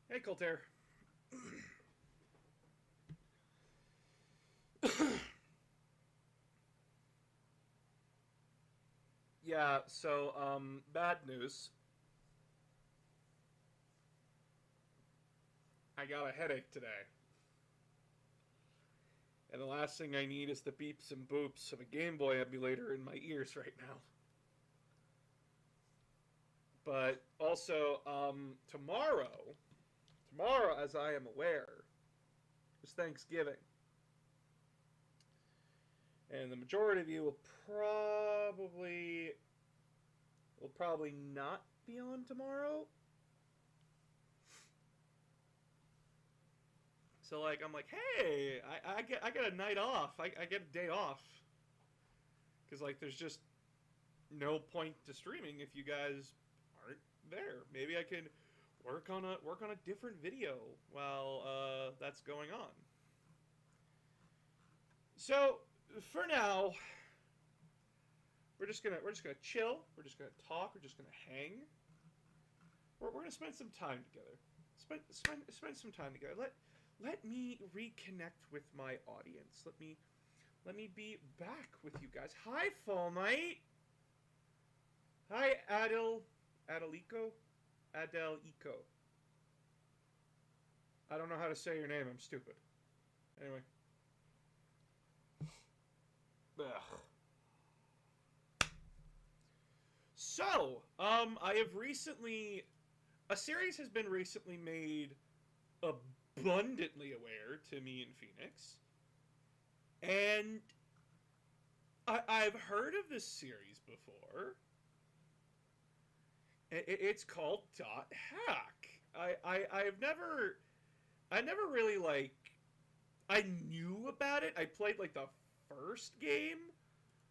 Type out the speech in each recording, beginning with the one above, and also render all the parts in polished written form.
Hey, Colter. Yeah, so, bad news. I got a headache today. And the last thing I need is the beeps and boops of a Game Boy emulator in my ears right now. But also, tomorrow, as I am aware, is Thanksgiving. And the majority of you will probably not be on tomorrow. So like I'm like, hey, I get a night off. I get a day off because like there's just no point to streaming if you guys aren't there. Maybe I can work on a different video while that's going on. So for now, we're just gonna chill. We're just gonna talk. We're just gonna hang. We're gonna spend some time together. Spend some time together. Let me reconnect with my audience. Let me be back with you guys. Hi, Fall Knight. Hi, Adelico. Adelico. I don't know how to say your name. I'm stupid. Anyway. Ugh. So, I have recently. A series has been recently made abundantly aware to me in Phoenix. And I've heard of this series before. It's called Dot Hack. I never really like. I knew about it. I played like the first game,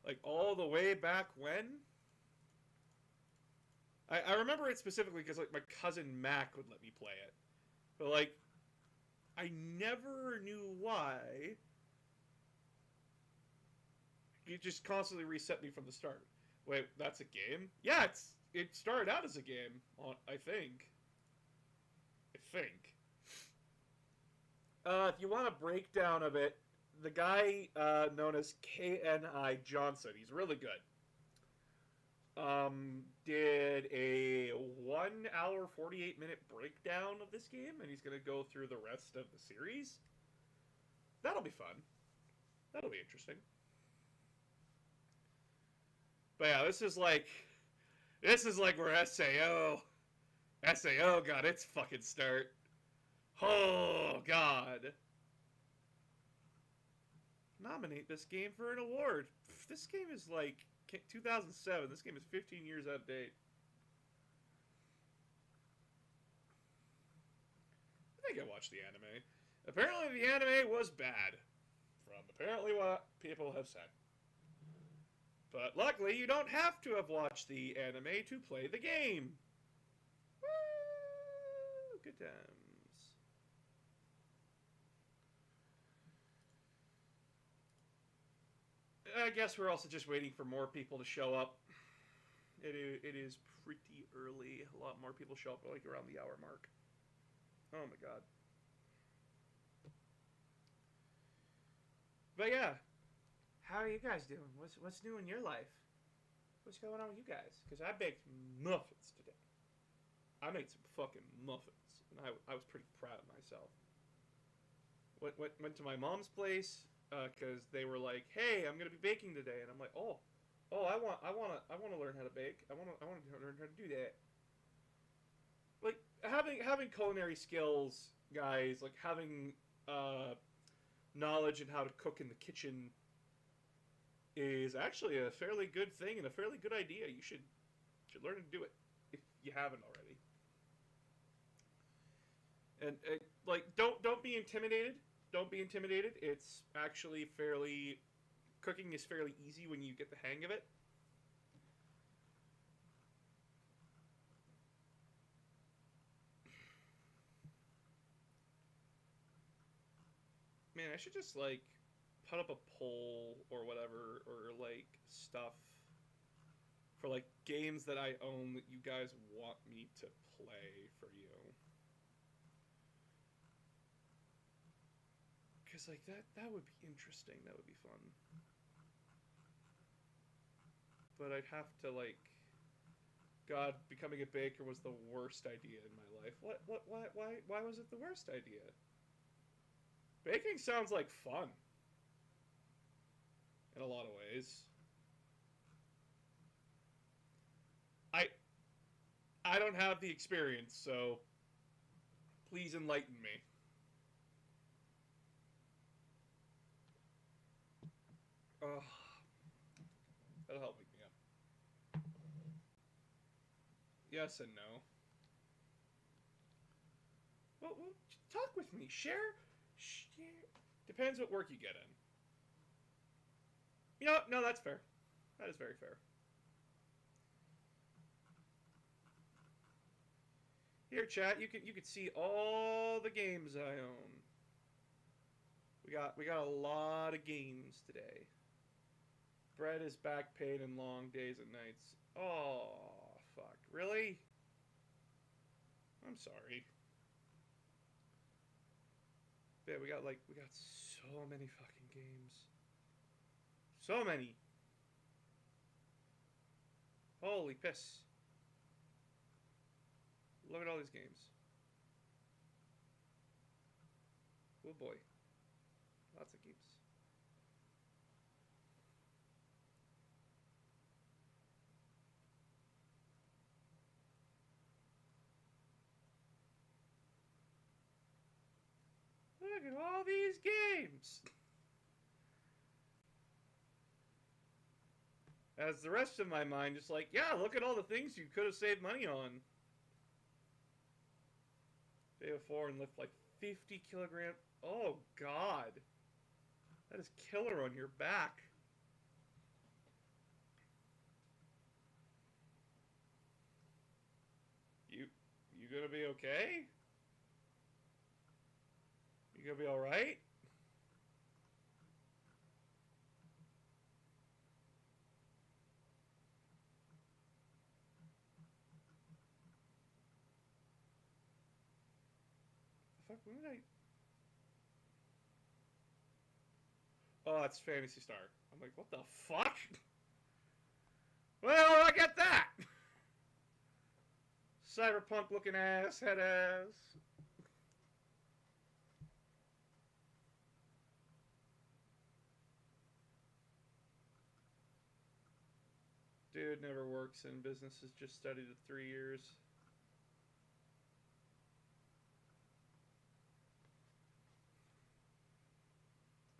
like all the way back when. I remember it specifically because like my cousin Mac would let me play it, but like I never knew why. It just constantly reset me from the start. Wait, that's a game? Yeah, it started out as a game. I think. I think. If you want a breakdown of it, the guy known as KNI Johnson, he's really good. Did a 1 hour 48-minute breakdown of this game, and he's gonna go through the rest of the series. That'll be fun. That'll be interesting. But yeah, this is like where SAO got its fucking start. Oh god. Nominate this game for an award. This game is like 2007. This game is 15 years out of date. I think I watched the anime. Apparently, the anime was bad, from apparently what people have said. But luckily, you don't have to have watched the anime to play the game. Woo! Good times. I guess we're also just waiting for more people to show up. It is pretty early. A lot more people show up like around the hour mark. Oh my god. But yeah, how are you guys doing? What's new in your life? What's going on with you guys? Because I baked muffins today. I made some fucking muffins, and I was pretty proud of myself. Went to my mom's place because they were like, "Hey, I'm gonna be baking today," and I'm like, "Oh, I want to learn how to bake. I want to learn how to do that." Like having culinary skills, guys, like having uh, knowledge in how to cook in the kitchen is actually a fairly good thing and a fairly good idea. You should learn to do it if you haven't already. And like, don't be intimidated. Don't be intimidated. It's actually fairly cooking is fairly easy when you get the hang of it. Man, I should just like put up a poll or whatever or like stuff for like games that I own that you guys want me to play for you. Because, like, that would be interesting. That would be fun. But I'd have to, like... God, becoming a baker was the worst idea in my life. Why was it the worst idea? Baking sounds like fun. In a lot of ways. I don't have the experience, so please enlighten me. Oh, that'll help wake me up. Yes and no. Well, talk with me. Share. Depends what work you get in. You know, no, that's fair. That is very fair. Here, chat. You can see all the games I own. We got a lot of games today. Bread is back pain and long days and nights. Oh, fuck. Really? I'm sorry. Yeah, we got so many fucking games. So many. Holy piss. Look at all these games. Oh boy. Lots of games. Look at all these games. As the rest of my mind is like, yeah, look at all the things you could have saved money on. Day before and lift like 50 kilograms. Oh, God. That is killer on your back. You gonna be okay? You gonna be alright? The fuck, when did I... Oh, it's Phantasy Star. I'm like, what the fuck? Well, I get that! Cyberpunk looking ass, head ass. Dude never works in business, has just studied it 3 years.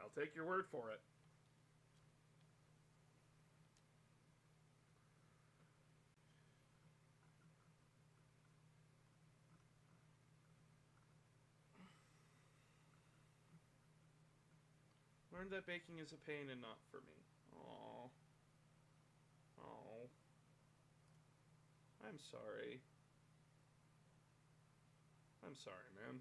I'll take your word for it. Learned that baking is a pain and not for me. Aww. Oh. I'm sorry. I'm sorry, man.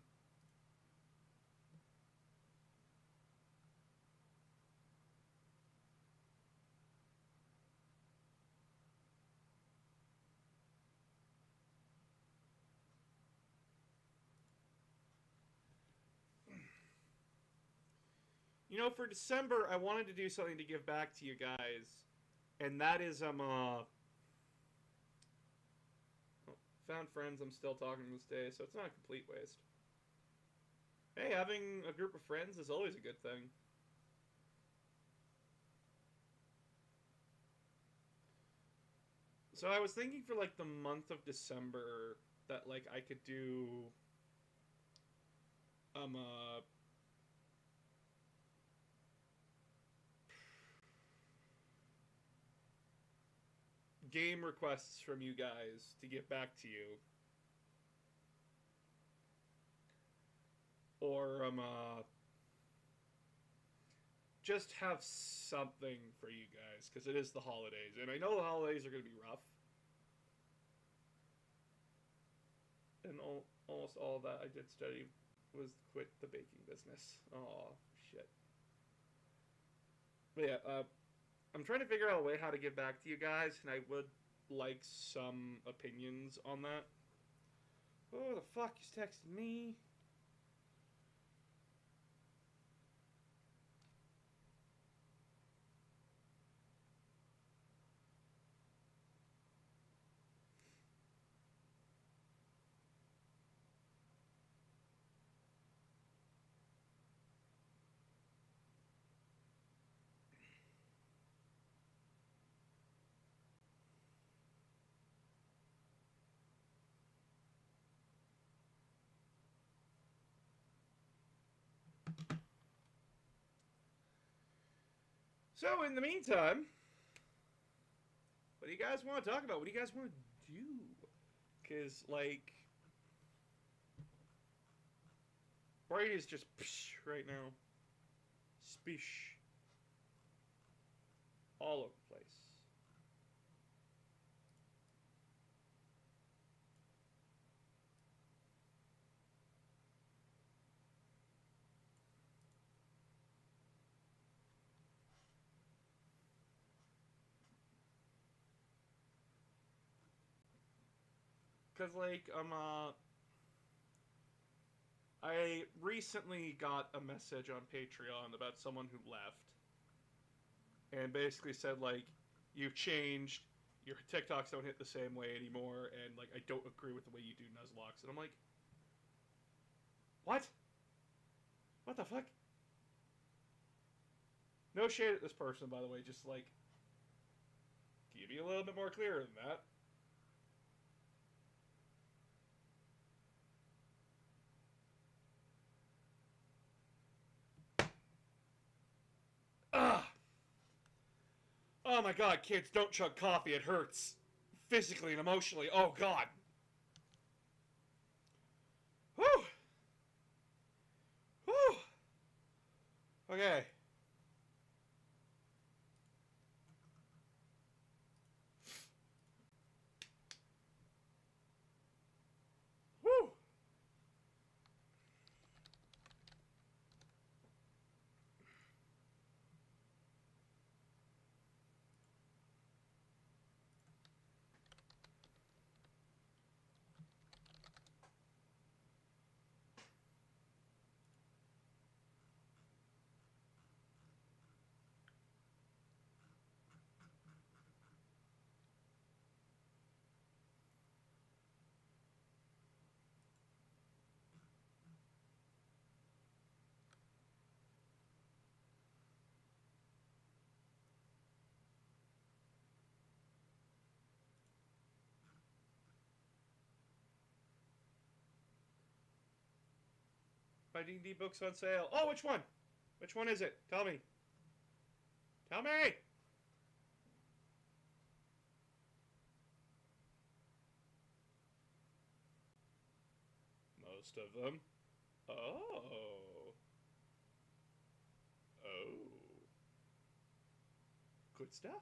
You know, for December, I wanted to do something to give back to you guys. And that is, found friends I'm still talking to this day, so it's not a complete waste. Hey, having a group of friends is always a good thing. So I was thinking for, like, the month of December that, like, I could do, game requests from you guys to get back to you. Or, just have something for you guys, because it is the holidays, and I know the holidays are going to be rough. And almost all that I did study was quit the baking business. Oh, shit. But yeah, I'm trying to figure out a way how to get back to you guys, and I would like some opinions on that. Oh, the fuck is texting me? So in the meantime, what do you guys want to talk about? What do you guys want to do? Because like, Brady is just right now, spish, all over the place. Cause like I recently got a message on Patreon about someone who left and basically said like, you've changed, your TikToks don't hit the same way anymore, and like I don't agree with the way you do Nuzlocke. And I'm like, what? What the fuck? No shade at this person, by the way. Just like, can you be a little bit more clear than that? Ugh. Oh my god, kids, don't chug coffee. It hurts. Physically and emotionally. Oh god. Whew. Whew. Okay. Whew. My D&D book's on sale. Oh, which one? Which one is it? Tell me. Tell me! Most of them. Oh. Oh. Good stuff.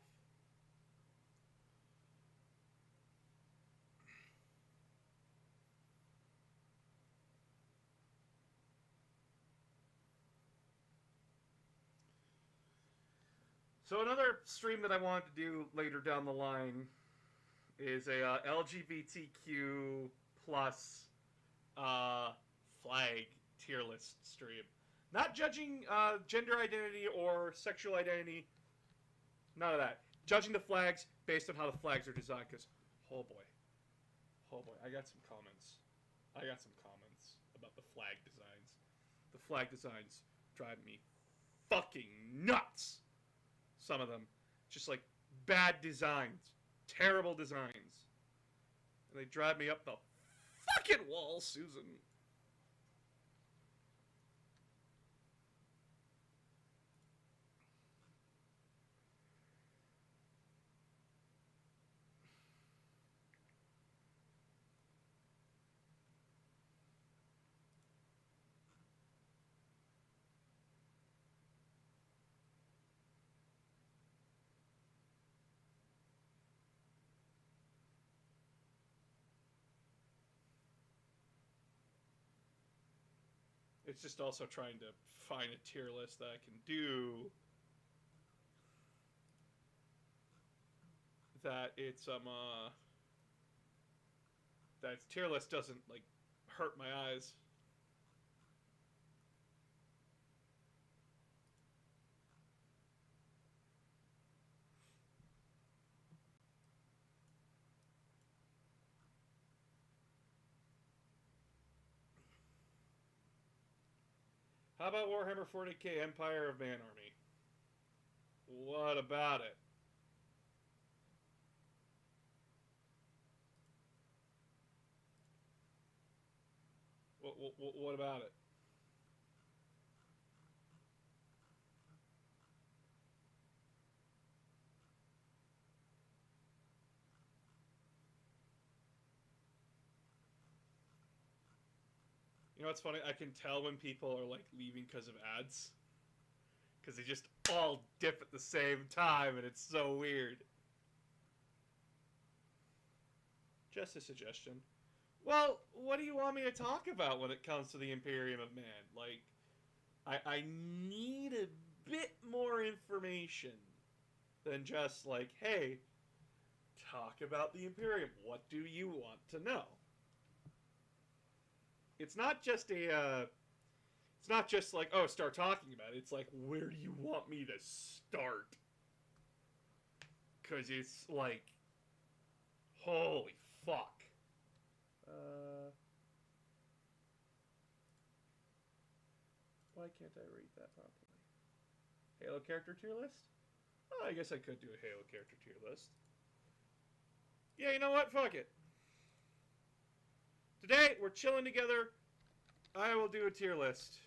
So another stream that I wanted to do later down the line is a LGBTQ plus flag tier list stream. Not judging gender identity or sexual identity. None of that. Judging the flags based on how the flags are designed. Because, oh boy, I got some comments. About the flag designs. The flag designs drive me fucking nuts. Some of them, just like bad designs, terrible designs, and they drive me up the fucking wall, Susan. It's just also trying to find a tier list that I can do that it's that its tier list doesn't like hurt my eyes. How about Warhammer 40k Empire of Man Army? What about it? What about it? You know what's funny? I can tell when people are like leaving because of ads. Because they just all dip at the same time, and it's so weird. Just a suggestion. Well, what do you want me to talk about when it comes to the Imperium of Man? Like, I need a bit more information than just like, hey, talk about the Imperium. What do you want to know? It's not just a, it's not just like, oh, start talking about it. It's like, where do you want me to start? Because it's like, holy fuck. Why can't I read that properly? Halo character tier list? Oh, I guess I could do a Halo character tier list. Yeah, you know what? Fuck it. Today, we're chilling together. I will do a tier list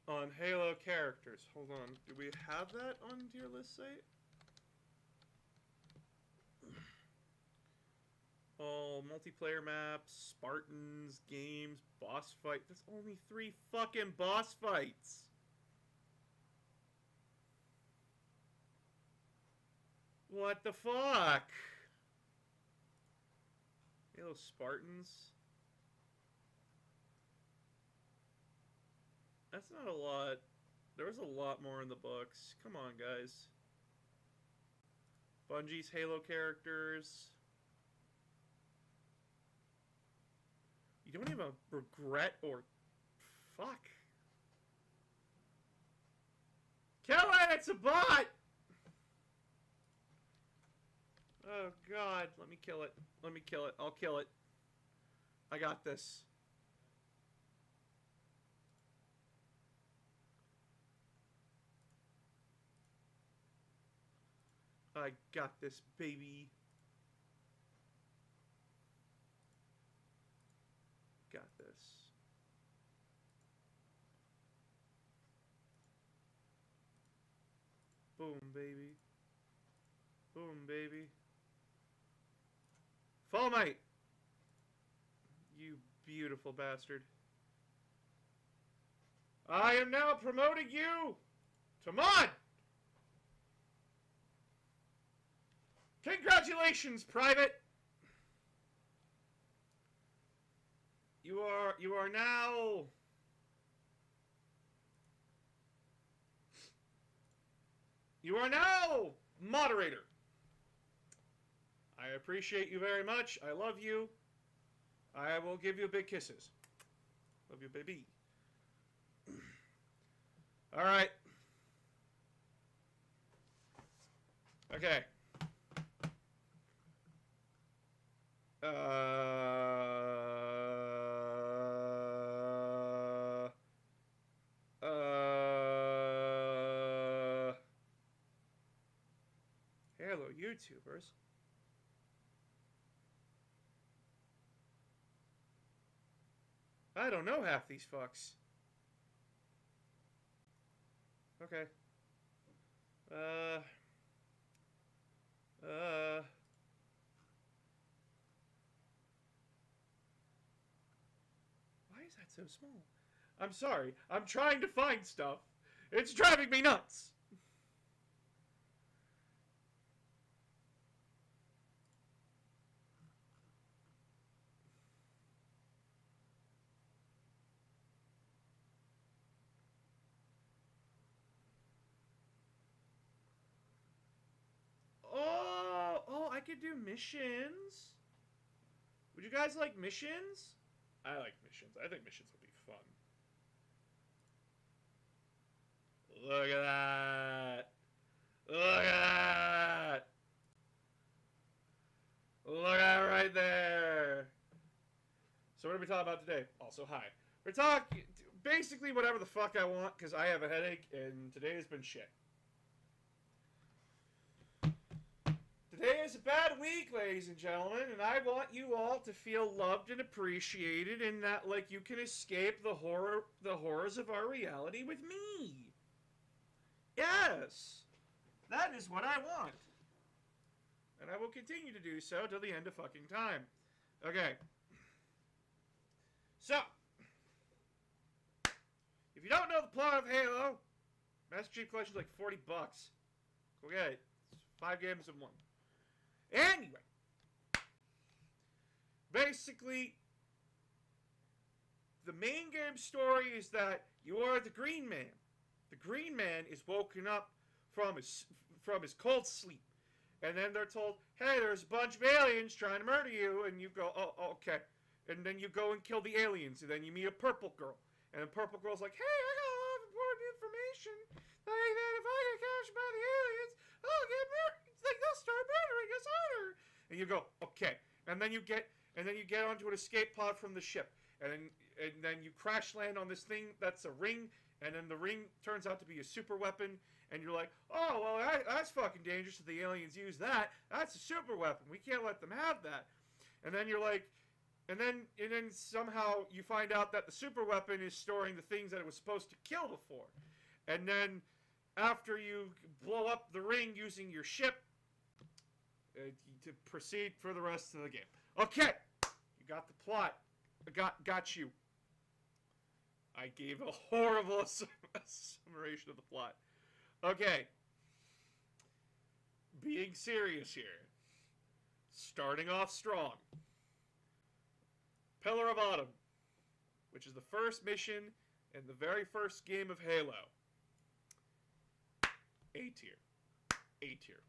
on Halo characters. Hold on. Do we have that on tier list site? All multiplayer maps, Spartans, games, boss fight. There's only 3 fucking boss fights. What the fuck? Halo Spartans? That's not a lot. There was a lot more in the books. Come on, guys. Bungie's Halo characters. You don't even regret or... Fuck. Kill it! It's a bot! Oh, God. Let me kill it. Let me kill it. I'll kill it. I got this. I got this, baby. Got this. Boom, baby. Boom, baby. Fall Knight! You beautiful bastard. I am now promoting you to Mod! Congratulations, Private! You are now... You are now moderator. I appreciate you very much. I love you. I will give you big kisses. Love you, baby. All right. Okay. Hello, YouTubers. I don't know half these fucks. Okay. Why is that so small? I'm sorry. I'm trying to find stuff. It's driving me nuts. Oh, I could do missions. Would you guys like missions? I like missions. I think missions would be fun. Look at that. Look at that. Look at that right there. So what are we talking about today? Also, hi. We're talking basically whatever the fuck I want because I have a headache and today has been shit. Today is a bad week, ladies and gentlemen, and I want you all to feel loved and appreciated and that, like, you can escape the horrors of our reality with me. Yes. That is what I want. And I will continue to do so till the end of fucking time. Okay. So, if you don't know the plot of Halo, Master Chief Collection's like $40. Go get it. It's 5 games in one. Anyway, basically, the main game story is that you are the Green Man. The Green Man is woken up from his cold sleep, and then they're told, "Hey, there's a bunch of aliens trying to murder you," and you go, "Oh, okay." And then you go and kill the aliens, and then you meet a purple girl, and the purple girl's like, "Hey, I got a lot of important information. Like that if I get captured by the aliens, I'll get murdered. Like they'll start murdering us harder." And you go, "Okay." And then you get onto an escape pod from the ship, and then you crash land on this thing that's a ring, and then the ring turns out to be a super weapon, and you're like, "Oh, well, that's fucking dangerous if the aliens use that. That's a super weapon. We can't let them have that." And then you're like, and then somehow you find out that the super weapon is storing the things that it was supposed to kill before. And then after you blow up the ring using your ship, to proceed for the rest of the game. Okay, you got the plot. I got you. I gave a horrible summation of the plot. Okay. Being serious here. Starting off strong. Pillar of Autumn, which is the first mission in the very first game of Halo. A tier. A tier.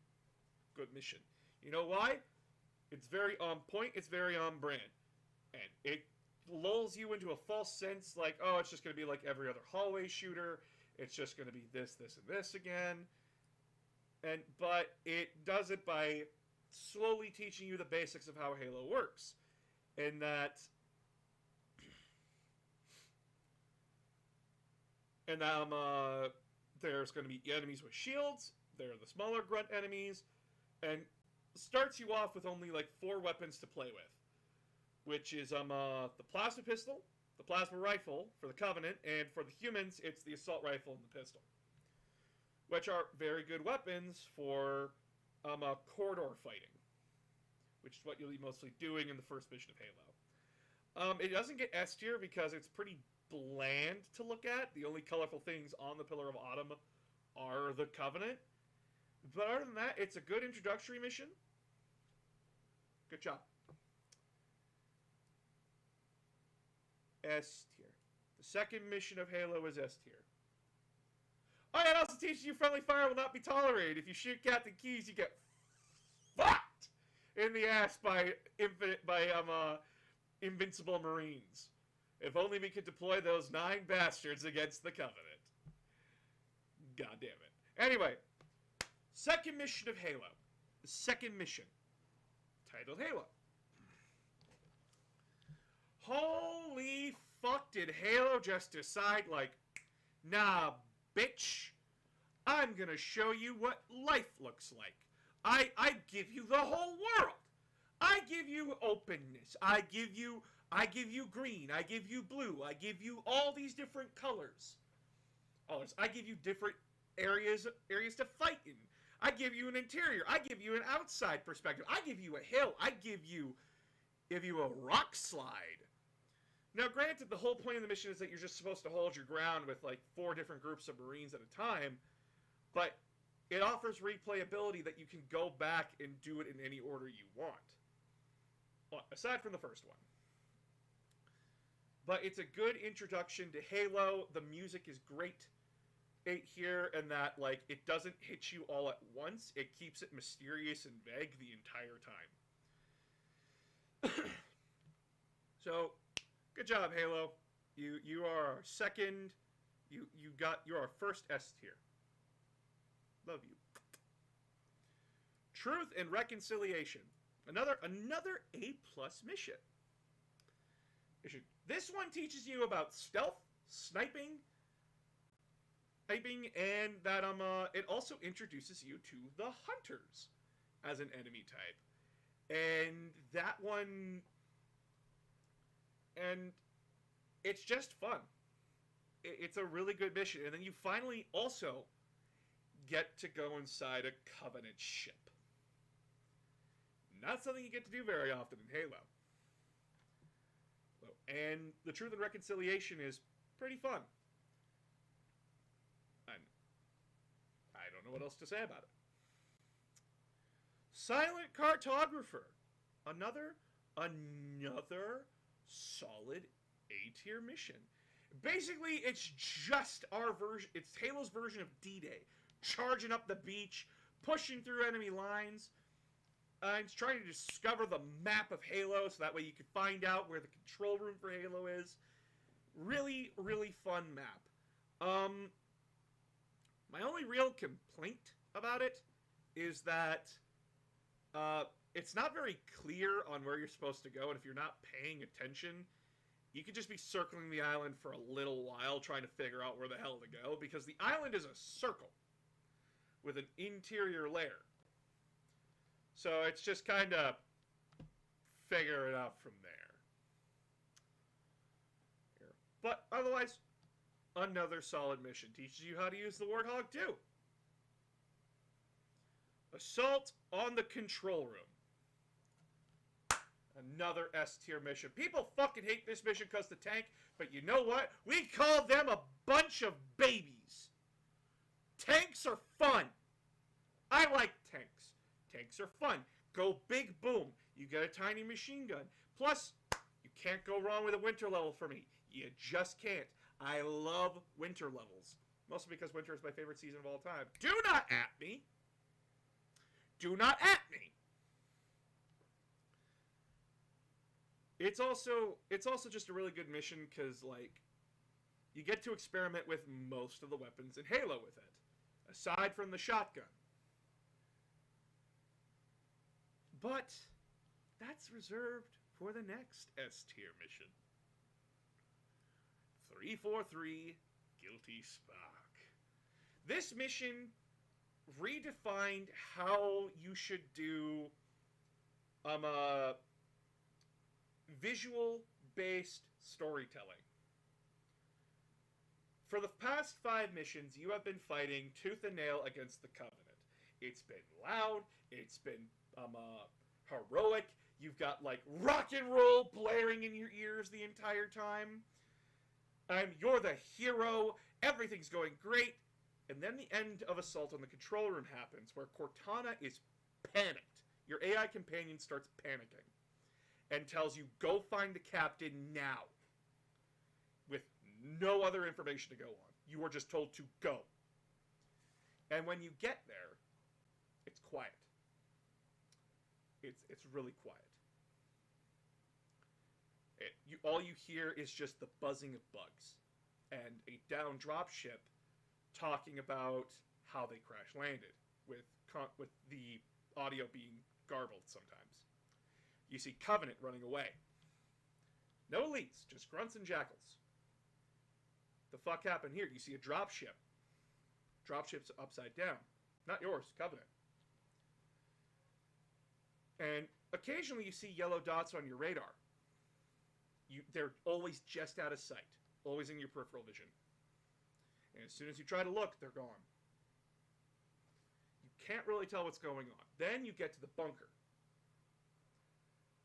Good mission. You know why? It's very on point. It's very on brand. And it lulls you into a false sense like, oh, it's just going to be like every other hallway shooter. It's just going to be this, this, and this again. But it does it by slowly teaching you the basics of how Halo works. In that... And there's going to be enemies with shields. They're the smaller grunt enemies. And starts you off with only like 4 weapons to play with. Which is the plasma pistol, the plasma rifle for the Covenant, and for the humans, it's the assault rifle and the pistol. Which are very good weapons for corridor fighting. Which is what you'll be mostly doing in the first mission of Halo. It doesn't get S tier because it's pretty bland to look at. The only colorful things on the Pillar of Autumn are the Covenant. But other than that, it's a good introductory mission. Good job. S tier. The second mission of Halo is S tier. Oh, yeah, it also teaches you friendly fire will not be tolerated. If you shoot Captain Keyes, you get fucked in the ass by invincible Marines. If only we could deploy those 9 bastards against the Covenant. God damn it. Anyway, second mission of Halo. The second mission, titled Halo. Holy fuck, did Halo just decide, like, nah, bitch, I'm gonna show you what life looks like. I give you the whole world. I give you openness. I give you green. I give you blue. I give you all these different colors. I give you different areas to fight in. I give you an interior. I give you an outside perspective. I give you a hill. I give you a rock slide. Now, granted, the whole point of the mission is that you're just supposed to hold your ground with like 4 different groups of Marines at a time, but it offers replayability that you can go back and do it in any order you want. Well, aside from the first one. But it's a good introduction to Halo. The music is great here, and that like it doesn't hit you all at once. It keeps it mysterious and vague the entire time. So, good job, Halo. You are our second. You're our first S tier. Love you. Truth and Reconciliation. Another A+ mission. This one teaches you about stealth, sniping, and that it also introduces you to the Hunters as an enemy type. And that one, and it's just fun. It's a really good mission. And then you finally also get to go inside a Covenant ship. Not something you get to do very often in Halo. So, And the Truth and Reconciliation is pretty fun. And I don't know what else to say about it. Silent Cartographer. Another solid A tier mission. Basically, it's just our version. It's Halo's version of D-Day. Charging up the beach, pushing through enemy lines. It's trying to discover the map of Halo so that way you can find out where the control room for Halo is. Really, really fun map. My only real complaint about it is that it's not very clear on where you're supposed to go, and if you're not paying attention, you could just be circling the island for a little while trying to figure out where the hell to go, because the island is a circle with an interior layer. So it's just kind of figure it out from there. But otherwise, another solid mission. Teaches you how to use the Warthog too. Assault on the control room. Another S tier mission. People fucking hate this mission because the tank, but you know what? We call them a bunch of babies. Tanks are fun. I like tanks. Tanks are fun. Go big boom. You get a tiny machine gun. Plus, you can't go wrong with a winter level for me. You just can't. I love winter levels. Mostly because winter is my favorite season of all time. Do not at me. Do not at me. It's also just a really good mission because, like, you get to experiment with most of the weapons in Halo with it. Aside from the shotgun. But that's reserved for the next S tier mission. 343 Guilty Spark. This mission redefined how you should do visual-based storytelling. For the past 5 missions, you have been fighting tooth and nail against the Covenant. It's been loud, it's been heroic, you've got, like, rock and roll blaring in your ears the entire time. You're the hero, everything's going great, and then the end of Assault on the Control Room happens, where Cortana is panicked. Your AI companion starts panicking, and tells you, go find the captain now. With no other information to go on. You are just told to go. And when you get there, it's quiet. It's really quiet. All you hear is just the buzzing of bugs. And a down dropship talking about how they crash landed. With the audio being garbled sometimes. You see Covenant running away. No elites, just grunts and jackals. The fuck happened here? You see a dropship. Dropship's upside down. Not yours, Covenant. And occasionally you see yellow dots on your radar. They're always just out of sight. Always in your peripheral vision. And as soon as you try to look, they're gone. You can't really tell what's going on. Then you get to the bunker.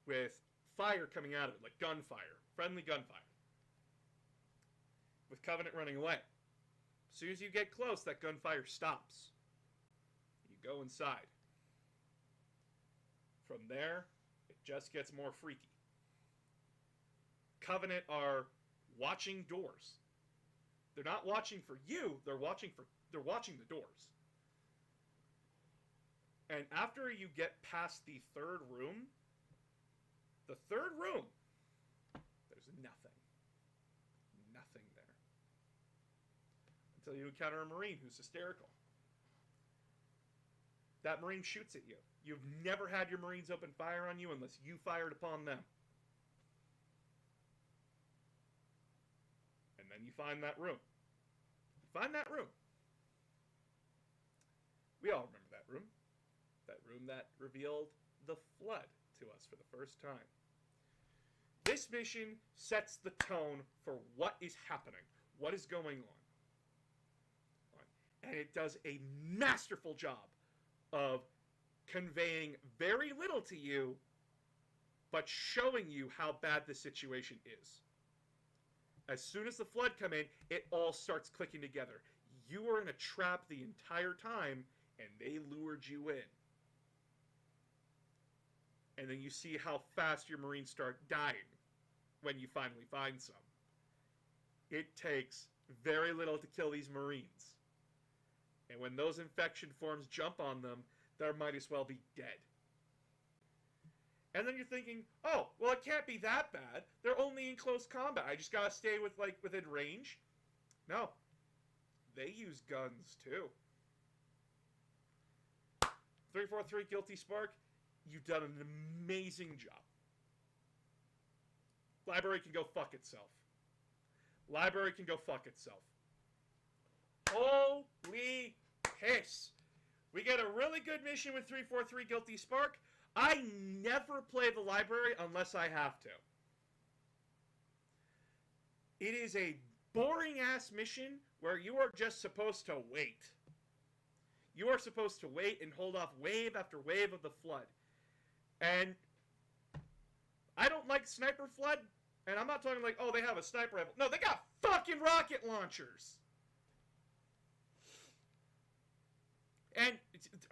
With fire coming out of it, like gunfire. Friendly gunfire. With Covenant running away. As soon as you get close, that gunfire stops. You go inside. From there, it just gets more freaky. Covenant are watching doors. They're not watching for you, they're watching the doors. And after you get past the third room, there's nothing. Nothing there. Until you encounter a Marine who's hysterical. That Marine shoots at you. You've never had your Marines open fire on you unless you fired upon them. And then you find that room. We all remember that room. That room that revealed the Flood to us for the first time. This mission sets the tone for what is happening, what is going on. And it does a masterful job of conveying very little to you, but showing you how bad the situation is. As soon as the Flood come in, it all starts clicking together. You were in a trap the entire time, and they lured you in. And then you see how fast your Marines start dying when you finally find some. It takes very little to kill these Marines. And when those infection forms jump on them, they might as well be dead. And then you're thinking, oh, well, it can't be that bad. They're only in close combat. I just gotta stay within range. No. They use guns, too. 343 Guilty Spark, you've done an amazing job. Library can go fuck itself. Library can go fuck itself. Holy piss. We get a really good mission with 343 Guilty Spark. I never play the library unless I have to. It is a boring-ass mission where you are just supposed to wait. You are supposed to wait and hold off wave after wave of the Flood. And I don't like Sniper Flood, and I'm not talking like, oh, they have a sniper rifle. No, they got fucking rocket launchers. And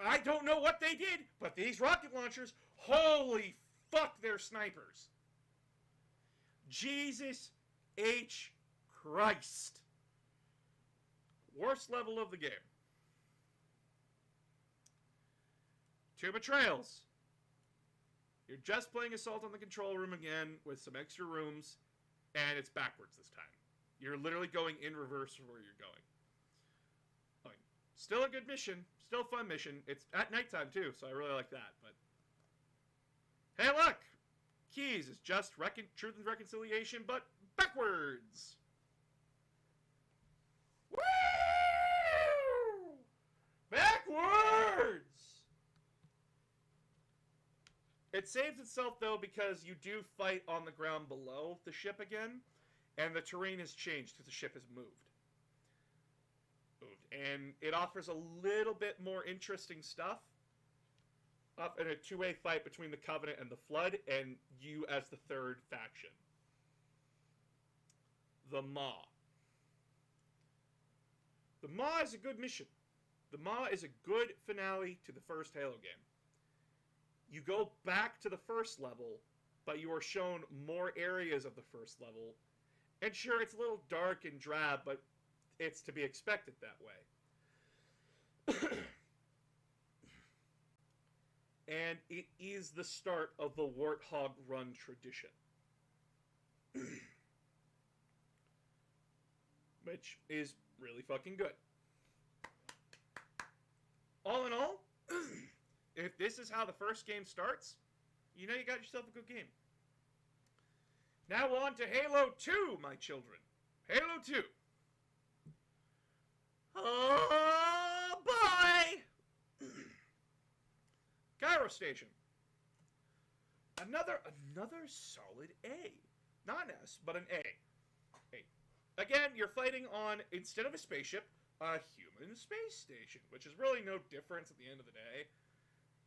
I don't know what they did, but these rocket launchers, holy fuck, they're snipers. Jesus H. Christ. Worst level of the game. 2 betrayals. You're just playing Assault on the Control Room again with some extra rooms, and it's backwards this time. You're literally going in reverse from where you're going. Still a good mission. Still a fun mission. It's at nighttime, too, so I really like that. But hey, look! Keys is just Truth and Reconciliation, but backwards! Woo! Backwards! It saves itself, though, because you do fight on the ground below the ship again, and the terrain has changed because the ship has moved. And it offers a little bit more interesting stuff in a two-way fight between the Covenant and the Flood, and you as the third faction. The Maw. The Maw is a good mission. The Maw is a good finale to the first Halo game. You go back to the first level, but you are shown more areas of the first level. And sure, it's a little dark and drab, but it's to be expected that way. And it is the start of the Warthog Run tradition. Which is really fucking good. All in all, if this is how the first game starts, you know you got yourself a good game. Now on to Halo 2, my children. Halo 2. Oh, boy! Cairo Station. Another solid A. Not an S, but an A. Again, you're fighting on, instead of a spaceship, a human space station, which is really no difference at the end of the day.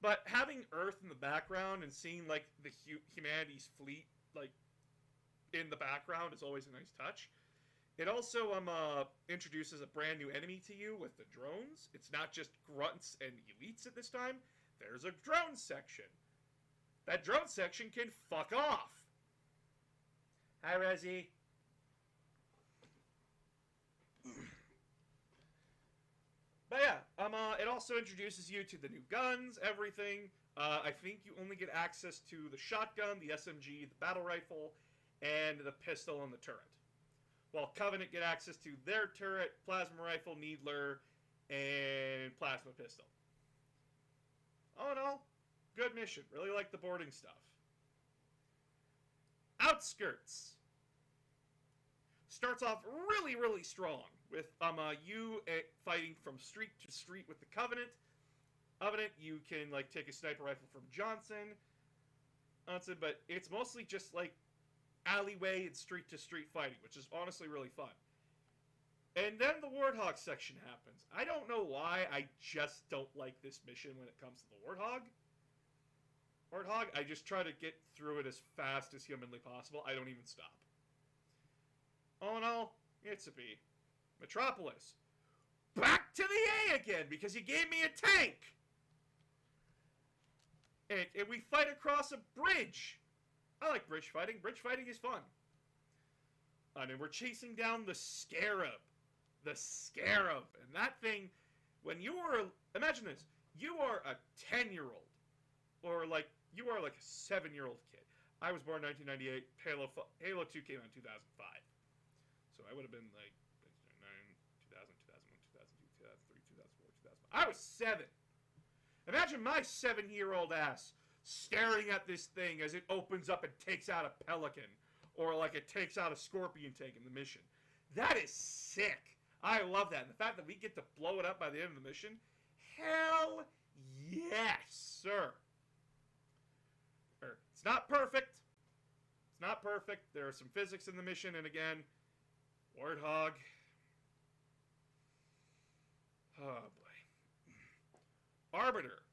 But having Earth in the background and seeing, like, the humanity's fleet, like, in the background is always a nice touch. It also introduces a brand new enemy to you with the drones. It's not just grunts and elites at this time. There's a drone section. That drone section can fuck off. Hi, Resi. But yeah, it also introduces you to the new guns, everything. I think you only get access to the shotgun, the SMG, the battle rifle, and the pistol and the turret. While Covenant get access to their turret, plasma rifle, needler, and plasma pistol. All in all, good mission. Really like the boarding stuff. Outskirts. Starts off really, really strong with you fighting from street to street with the Covenant. You can like take a sniper rifle from Johnson, but it's mostly just like alleyway and street to street fighting, which is honestly really fun. And then the Warthog section happens. I don't know why, I just don't like this mission when it comes to the Warthog. I just try to get through it as fast as humanly possible. I don't even stop. All in all, it's a B. Metropolis. Back to the A again, because you gave me a tank! And we fight across a bridge. I like bridge fighting. Bridge fighting is fun. And we're chasing down the Scarab. The Scarab. And that thing, when you are, imagine this, you are a 10-year-old. Or like, you are like a 7-year-old kid. I was born in 1998. Halo 2 came out in 2005. So I would have been like 2000, 2001, 2002, 2003, 2004, 2005. I was 7. Imagine my 7-year-old ass staring at this thing as it opens up and takes out a pelican. Or like it takes out a scorpion tank in the mission. That is sick. I love that. And the fact that we get to blow it up by the end of the mission. Hell yes, sir. It's not perfect. It's not perfect. There are some physics in the mission. And again, Warthog. Oh boy. Arbiter.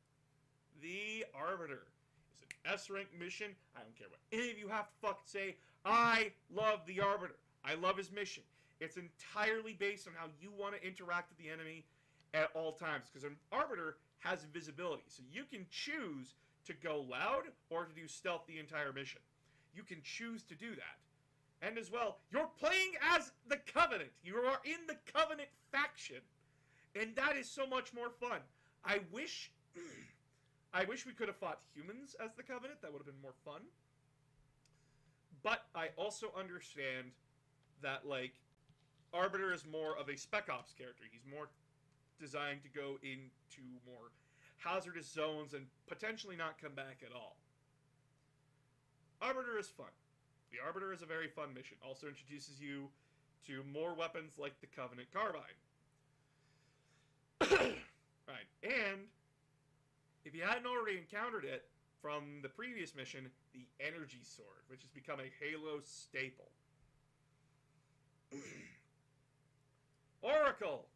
The Arbiter is an S-rank mission. I don't care what any of you have to fucking say. I love the Arbiter. I love his mission. It's entirely based on how you want to interact with the enemy at all times. Because an Arbiter has invisibility. So you can choose to go loud or to do stealth the entire mission. You can choose to do that. And as well, you're playing as the Covenant. You are in the Covenant faction. And that is so much more fun. I wish we could have fought humans as the Covenant. That would have been more fun. But I also understand that, like, Arbiter is more of a Spec Ops character. He's more designed to go into more hazardous zones and potentially not come back at all. Arbiter is fun. The Arbiter is a very fun mission. Also introduces you to more weapons like the Covenant Carbine. Right, and if you hadn't already encountered it from the previous mission, the Energy Sword, which has become a Halo staple. Oracle!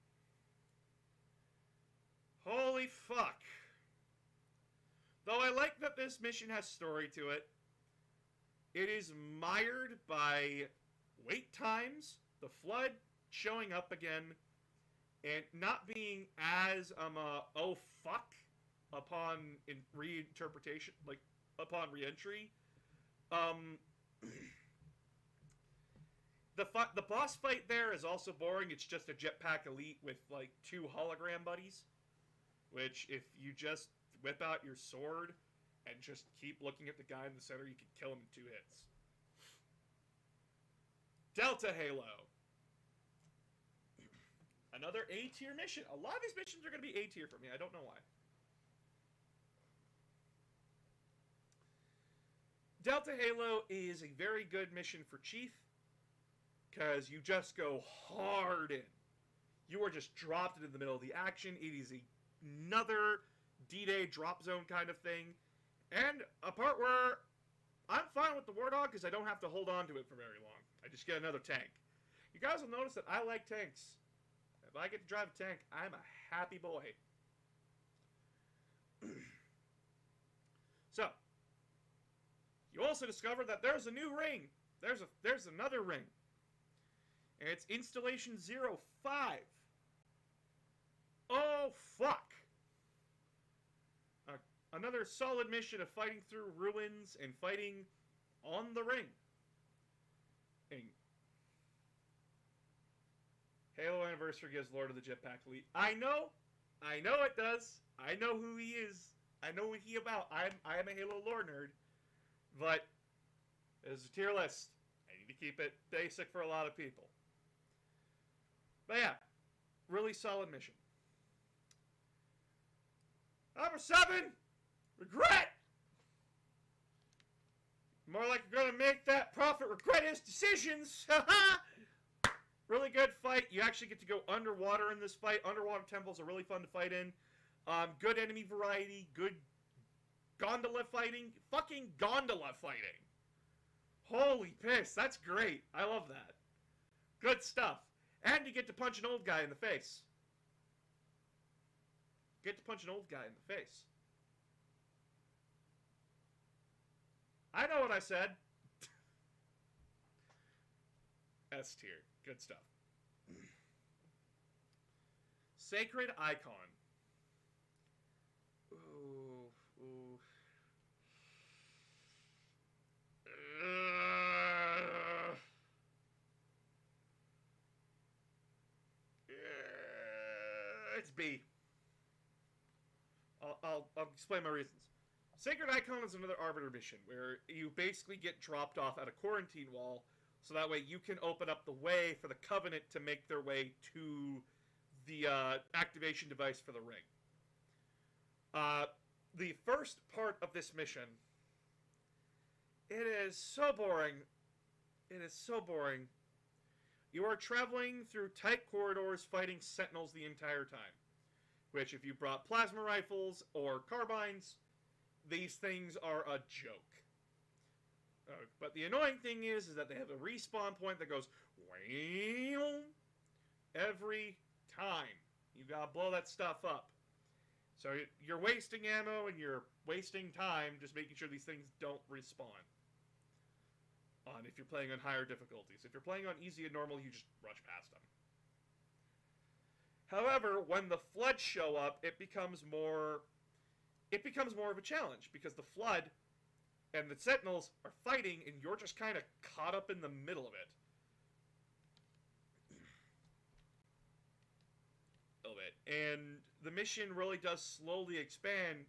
Holy fuck. Though I like that this mission has story to it, it is mired by wait times, the Flood showing up again, and not being as, oh fuck, upon reinterpretation, like, upon re-entry. The boss fight there is also boring. It's just a jetpack elite with, like, 2 hologram buddies. Which, if you just whip out your sword and just keep looking at the guy in the center, you can kill him in 2 hits. Delta Halo. Another A-tier mission. A lot of these missions are going to be A-tier for me. I don't know why. Delta Halo is a very good mission for Chief. Because you just go hard in. You are just dropped into the middle of the action. It is another D-Day drop zone kind of thing. And a part where I'm fine with the Warthog because I don't have to hold on to it for very long. I just get another tank. You guys will notice that I like tanks. If I get to drive a tank, I'm a happy boy. So, you also discover that there's a new ring. There's another ring. And it's Installation 05. Oh, fuck. Another solid mission of fighting through ruins and fighting on the ring. And Halo Anniversary gives Lord of the Jetpack Elite. I know it does. I know who he is. I know what he about. I am a Halo lore nerd. But, as a tier list, I need to keep it basic for a lot of people. But yeah, really solid mission. Number 7, regret. More like you're gonna make that prophet regret his decisions. Really good fight. You actually get to go underwater in this fight. Underwater temples are really fun to fight in. Good enemy variety. Good gondola fighting. Fucking gondola fighting. Holy piss, that's great. I love that. Good stuff. And you get to punch an old guy in the face. Get to punch an old guy in the face. I know what I said. S tier. Good stuff. Sacred Icon. Ooh, ooh. It's B. I'll explain my reasons. Sacred Icon is another Arbiter mission where you basically get dropped off at a quarantine wall, so that way you can open up the way for the Covenant to make their way to the activation device for the ring. The first part of this mission, it is so boring. It is so boring. You are traveling through tight corridors fighting sentinels the entire time. Which, if you brought plasma rifles or carbines, these things are a joke. But the annoying thing is that they have a respawn point that goes every time. You gotta blow that stuff up. So you're wasting ammo and you're wasting time just making sure these things don't respawn. If you're playing on higher difficulties. If you're playing on easy and normal, you just rush past them. However, when the Flood show up, it becomes more of a challenge, because the Flood and the Sentinels are fighting, and you're just kind of caught up in the middle of it. A little bit. And the mission really does slowly expand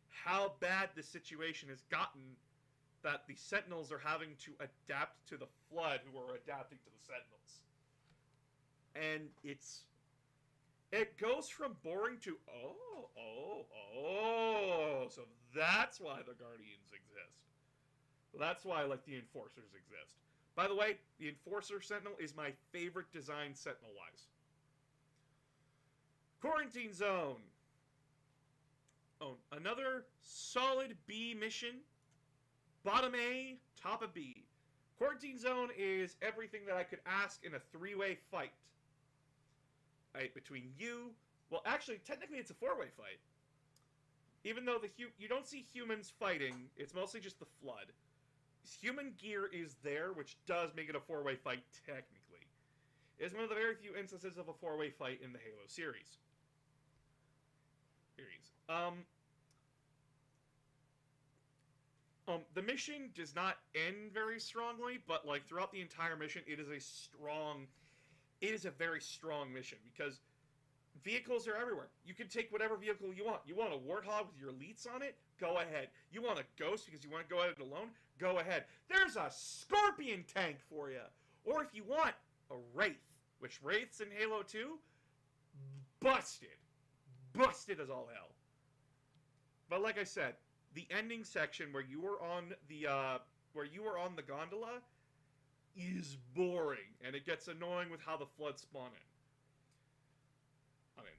how bad the situation has gotten, that the Sentinels are having to adapt to the Flood, who are adapting to the Sentinels. And it goes from boring to, so that's why the Guardians exist. That's why, like, the Enforcers exist. By the way, the Enforcer Sentinel is my favorite design Sentinel-wise. Quarantine Zone. Oh, another solid B mission. Bottom A, top of B. Quarantine Zone is everything that I could ask in a three-way fight. Right, between you... Well, actually, technically it's a four-way fight. Even though you don't see humans fighting, it's mostly just the Flood. Human gear is there, which does make it a four-way fight, technically. It's one of the very few instances of a four-way fight in the Halo series. The mission does not end very strongly, but, like, throughout the entire mission, it is a very strong mission, because vehicles are everywhere. You can take whatever vehicle you want. You want a Warthog with your elites on it? Go ahead. You want a Ghost because you want to go at it alone? Go ahead. There's a Scorpion tank for you. Or if you want, a Wraith. Which Wraiths in Halo 2? Busted. Busted as all hell. But like I said, the ending section where you were on the gondola is boring, and it gets annoying with how the Flood spawn in.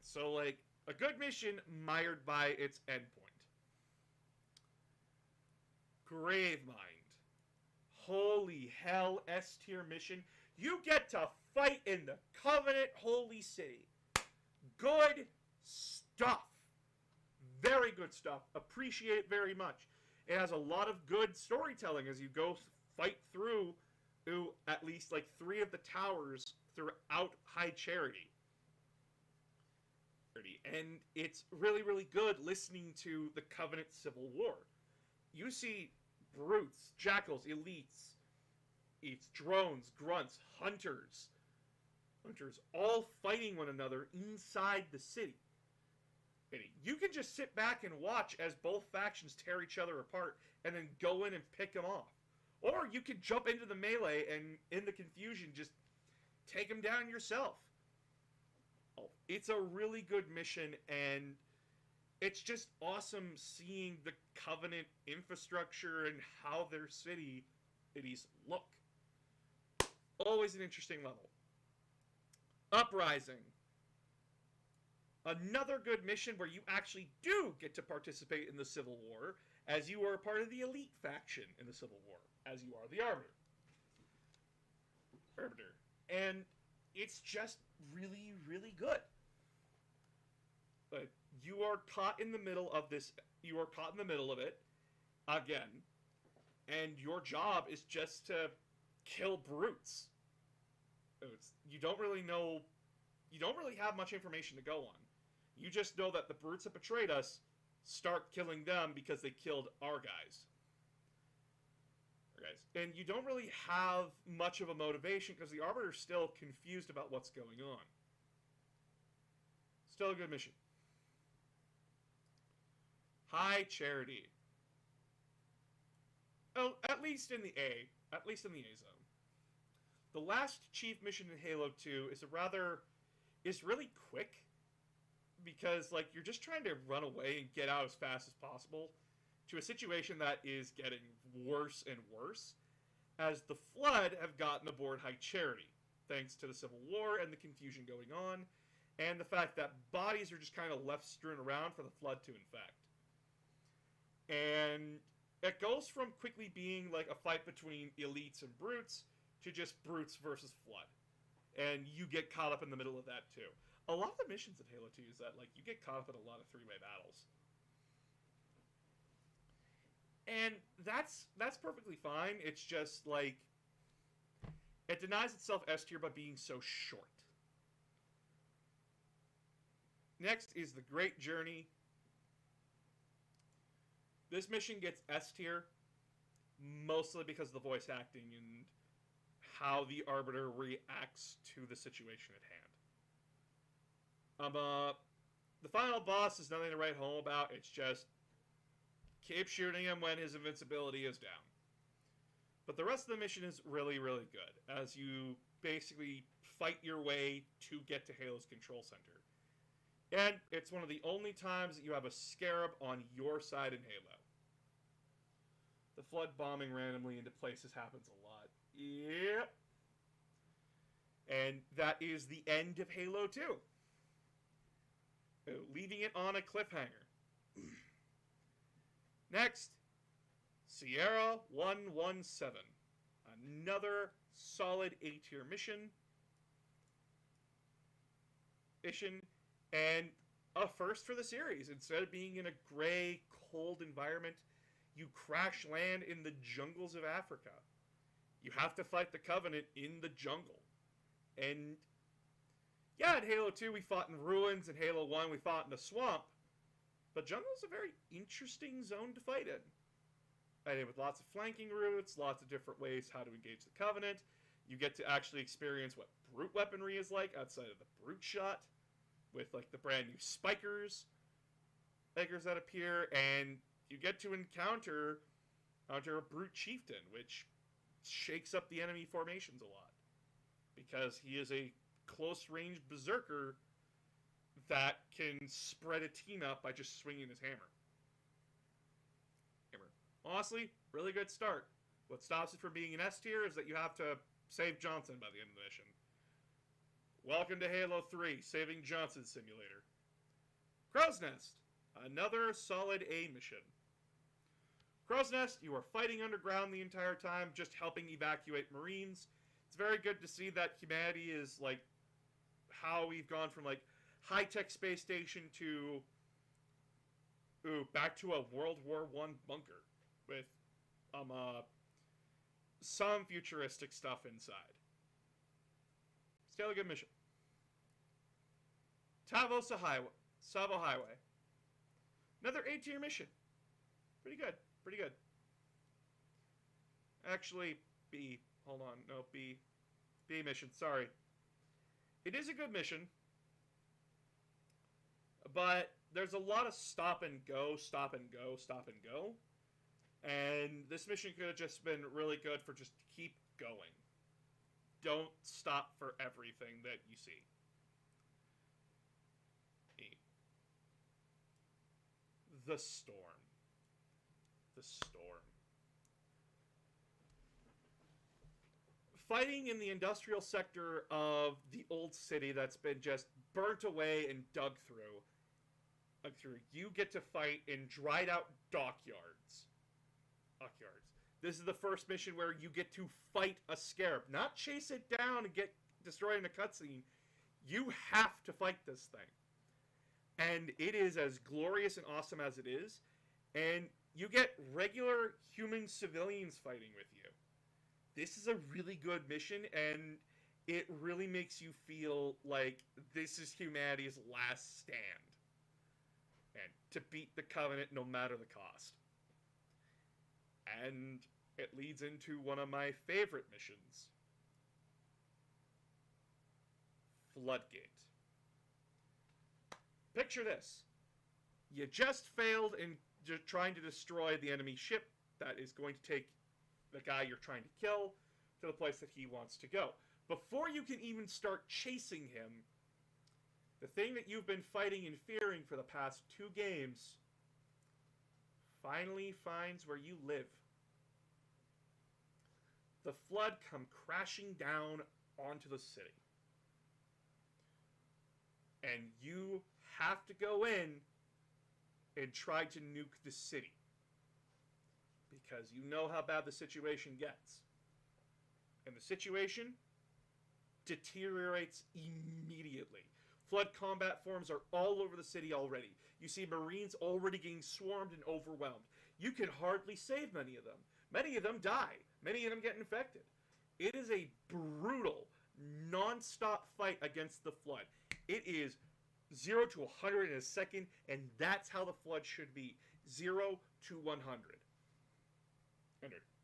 So, like, a good mission mired by its endpoint. Gravemind. Holy hell, S tier mission. You get to fight in the Covenant Holy City. Good stuff. Very good stuff. Appreciate it very much. It has a lot of good storytelling as you go fight through at least, like, 3 of the towers throughout High Charity. And it's really, really good listening to the Covenant Civil War. You see brutes, jackals, elites, drones, grunts, hunters, all fighting one another inside the city. And you can just sit back and watch as both factions tear each other apart and then go in and pick them off. Or you could jump into the melee and, in the confusion, just take them down yourself. It's a really good mission, and it's just awesome seeing the Covenant infrastructure and how their cities look. Always an interesting level. Uprising. Another good mission where you actually do get to participate in the Civil War, as you are a part of the elite faction in the Civil War, as you are the Arbiter. And it's just really, really good. But you are caught in the middle of this. You are caught in the middle of it again, and your job is just to kill brutes. You don't really know. You don't really have much information to go on. You just know that the brutes that betrayed us start killing them because they killed our guys. And you don't really have much of a motivation because the Arbiter's still confused about what's going on. Still a good mission. High Charity. Oh, at least in the A. At least in the A zone. The last chief mission in Halo 2 is really quick. Because, like, you're just trying to run away and get out as fast as possible to a situation that is getting worse and worse as the Flood have gotten aboard High Charity, thanks to the Civil War and the confusion going on, and the fact that bodies are just kind of left strewn around for the Flood to infect. And it goes from quickly being like a fight between elites and brutes to just brutes versus Flood. And you get caught up in the middle of that too. A lot of the missions in Halo 2 is that, like, you get caught up in a lot of three-way battles. And that's perfectly fine. It's just, like, it denies itself S tier by being so short. Next is The Great Journey. This mission gets S tier, mostly because of the voice acting and how the Arbiter reacts to the situation at hand. The final boss is nothing to write home about. It's just keep shooting him when his invincibility is down. But the rest of the mission is really, really good, as you basically fight your way to get to Halo's control center. And it's one of the only times that you have a scarab on your side in Halo. The Flood bombing randomly into places happens a lot. Yep. And that is the end of Halo 2. Leaving it on a cliffhanger. Next, Sierra 117. Another solid A-tier mission. And a first for the series. Instead of being in a gray, cold environment, you crash land in the jungles of Africa. You have to fight the Covenant in the jungle. And yeah, in Halo 2 we fought in ruins, in Halo 1 we fought in a swamp, but jungle is a very interesting zone to fight in. And with lots of flanking routes, lots of different ways how to engage the Covenant. You get to actually experience what brute weaponry is like outside of the brute shot, with like the brand new spikers that appear, and you get to encounter a brute chieftain, which shakes up the enemy formations a lot, because he is a close-range berserker that can spread a team up by just swinging his hammer. Honestly, really good start. What stops it from being an S tier is that you have to save Johnson by the end of the mission. Welcome to Halo 3, Saving Johnson Simulator. Crow's Nest, another solid A mission. Crow's Nest, you are fighting underground the entire time, just helping evacuate Marines. It's very good to see that humanity is, like, how we've gone from, like, high-tech space station to, back to a World War I bunker with, some futuristic stuff inside. Still a good mission. Savo Highway. Another A-tier mission. Pretty good. Pretty good. Actually, B. Hold on. No, B. B mission. Sorry. It is a good mission. But there's a lot of stop and go, stop and go, stop and go. And this mission could have just been really good for just keep going. Don't stop for everything that you see. E. The Storm. The Storm. Fighting in the industrial sector of the old city that's been just burnt away and dug through. You get to fight in dried out dockyards. This is the first mission where you get to fight a scarab. Not chase it down and get destroyed in a cutscene. You have to fight this thing. And it is as glorious and awesome as it is. And you get regular human civilians fighting with you. This is a really good mission, and it really makes you feel like this is humanity's last stand. And to beat the Covenant no matter the cost. And it leads into one of my favorite missions. Floodgate. Picture this. You just failed in trying to destroy the enemy ship that is going to take the guy you're trying to kill to the place that he wants to go. Before you can even start chasing him, the thing that you've been fighting and fearing for the past 2 games finally finds where you live. The Flood come crashing down onto the city. And you have to go in and try to nuke the city. Because you know how bad the situation gets. And the situation deteriorates immediately. Flood combat forms are all over the city already. You see Marines already getting swarmed and overwhelmed. You can hardly save many of them. Many of them die. Many of them get infected. It is a brutal, non-stop fight against the Flood. It is 0 to 100 in a second, and that's how the Flood should be. 0 to 100.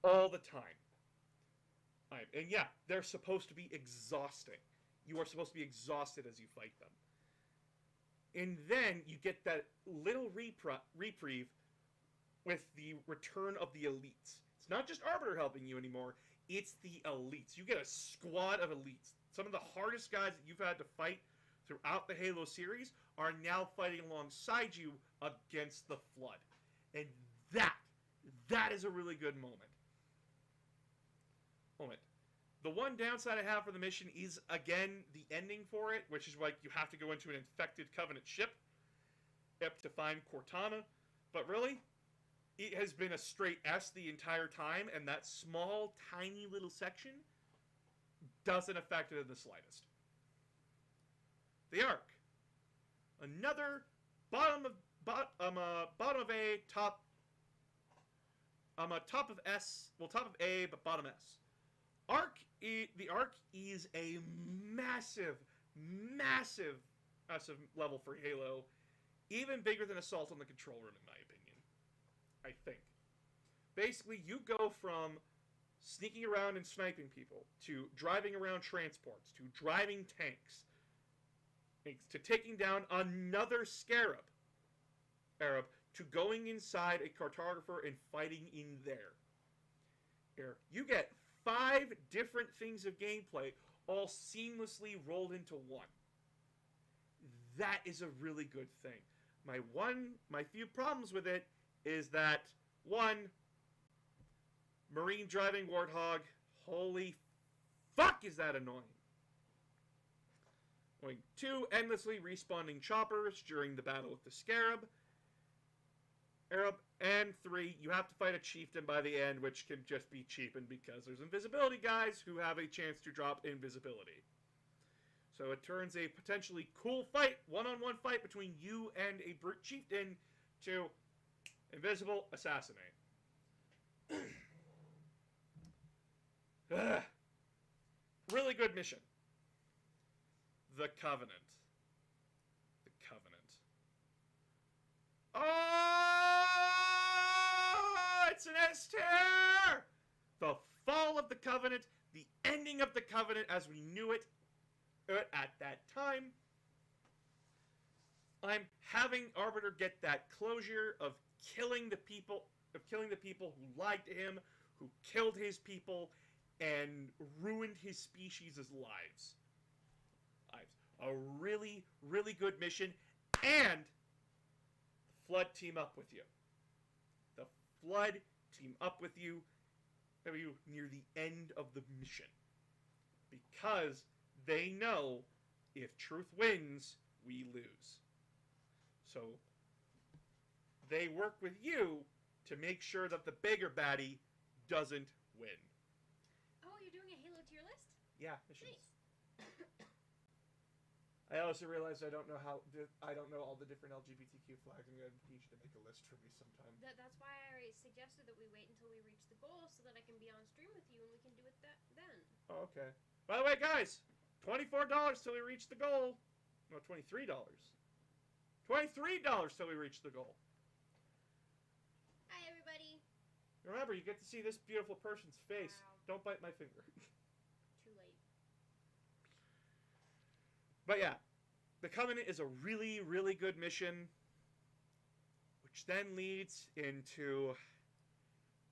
All the time. And yeah, they're supposed to be exhausting. You are supposed to be exhausted as you fight them. And then you get that little reprieve with the return of the elites. It's not just Arbiter helping you anymore, it's the elites. You get a squad of elites. Some of the hardest guys that you've had to fight throughout the Halo series are now fighting alongside you against the Flood. And that is a really good moment. The one downside I have for the mission is, again, the ending for it, which is like you have to go into an infected Covenant ship to find Cortana. But really, it has been a straight S the entire time, and that small, tiny little section doesn't affect it in the slightest. The Ark. Another bottom of A, top of S, well, top of A, but bottom S. The Ark is a massive level for Halo, even bigger than Assault on the Control Room, in my opinion. I think. Basically, you go from sneaking around and sniping people, to driving around transports, to driving tanks, to taking down another Scarab, to going inside a cartographer and fighting in there. You get 5 different things of gameplay all seamlessly rolled into one. That is a really good thing. My few problems with it is that, 1, Marine driving Warthog, holy fuck is that annoying. 2, endlessly respawning choppers during the battle with the Scarab. And 3, you have to fight a chieftain by the end, which can just be cheapened because there's invisibility guys who have a chance to drop invisibility. So it turns a potentially cool fight, one-on-one fight between you and a brute chieftain to invisible assassinate. Really good mission. The Covenant. Oh, it's an S tier! The fall of the Covenant, the ending of the Covenant as we knew it at that time. I'm having Arbiter get that closure of killing the people who lied to him, who killed his people, and ruined his species' lives. A really, really good mission, and Flood team up with you. The Flood team up with you near the end of the mission. Because they know if truth wins, we lose. So they work with you to make sure that the bigger baddie doesn't win. Oh, you're doing a Halo tier list? Yeah, missions. Nice. I also realized I don't know all the different LGBTQ flags. I'm going to need you to make a list for me sometime. That's why I suggested that we wait until we reach the goal so that I can be on stream with you and we can do it then. Oh, okay. By the way, guys, $24 till we reach the goal. No, $23. $23 till we reach the goal. Hi, everybody. Remember, you get to see this beautiful person's face. Wow. Don't bite my finger. Too late. But yeah, the Covenant is a really, really good mission, which then leads into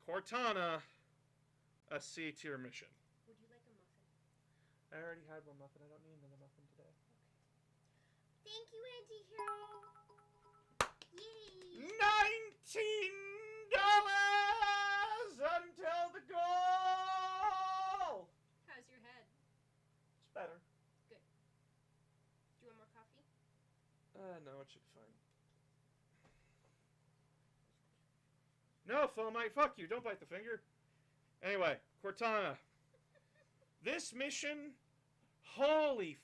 Cortana, a C tier mission. Would you like a muffin? I already had one muffin. I don't need another muffin today. Thank you, anti-hero. Yay! $19 until the goal. How's your head? It's better. Good. Do you want more coffee? No, it should be fine. No, Philmite, fuck you. Don't bite the finger. Anyway, Cortana. This mission, holy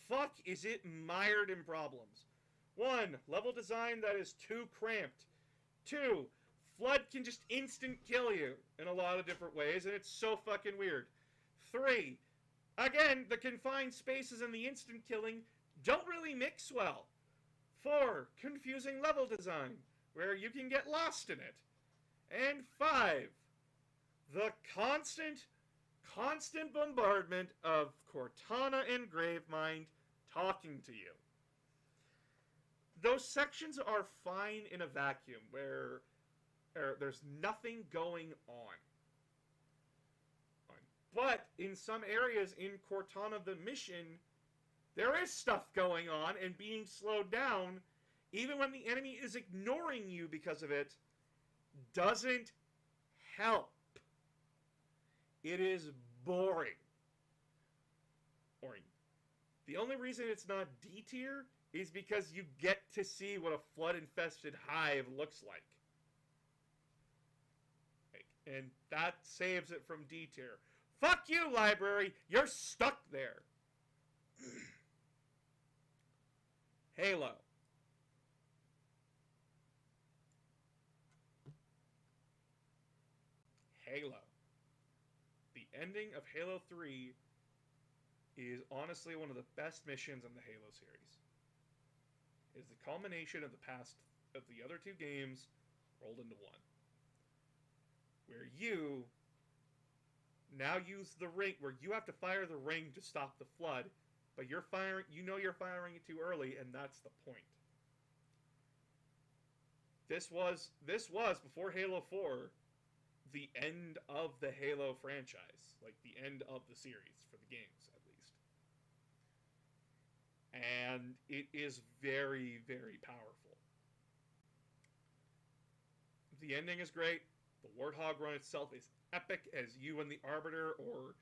fuck, is it mired in problems. 1, level design that is too cramped. 2, Flood can just instant kill you in a lot of different ways, and it's so fucking weird. 3, again, the confined spaces and the instant killing don't really mix well. 4, confusing level design, where you can get lost in it. And 5, the constant bombardment of Cortana and Gravemind talking to you. Those sections are fine in a vacuum, where there's nothing going on. But in some areas in Cortana the mission, there is stuff going on and being slowed down, even when the enemy is ignoring you because of it, doesn't help. It is boring. The only reason it's not D tier is because you get to see what a flood-infested hive looks like. And that saves it from D tier. Fuck you, library! You're stuck there! Halo. Halo. The ending of Halo 3 is honestly one of the best missions in the Halo series. It is the culmination of the past of the other 2 games rolled into one. Where you now use the ring, where you have to fire the ring to stop the flood, but you're firing it too early, and that's the point. This was before Halo 4, the end of the Halo franchise, like the end of the series for the games at least. And it is very, very powerful. The ending is great. The Warthog run itself is epic as you and the Arbiter, or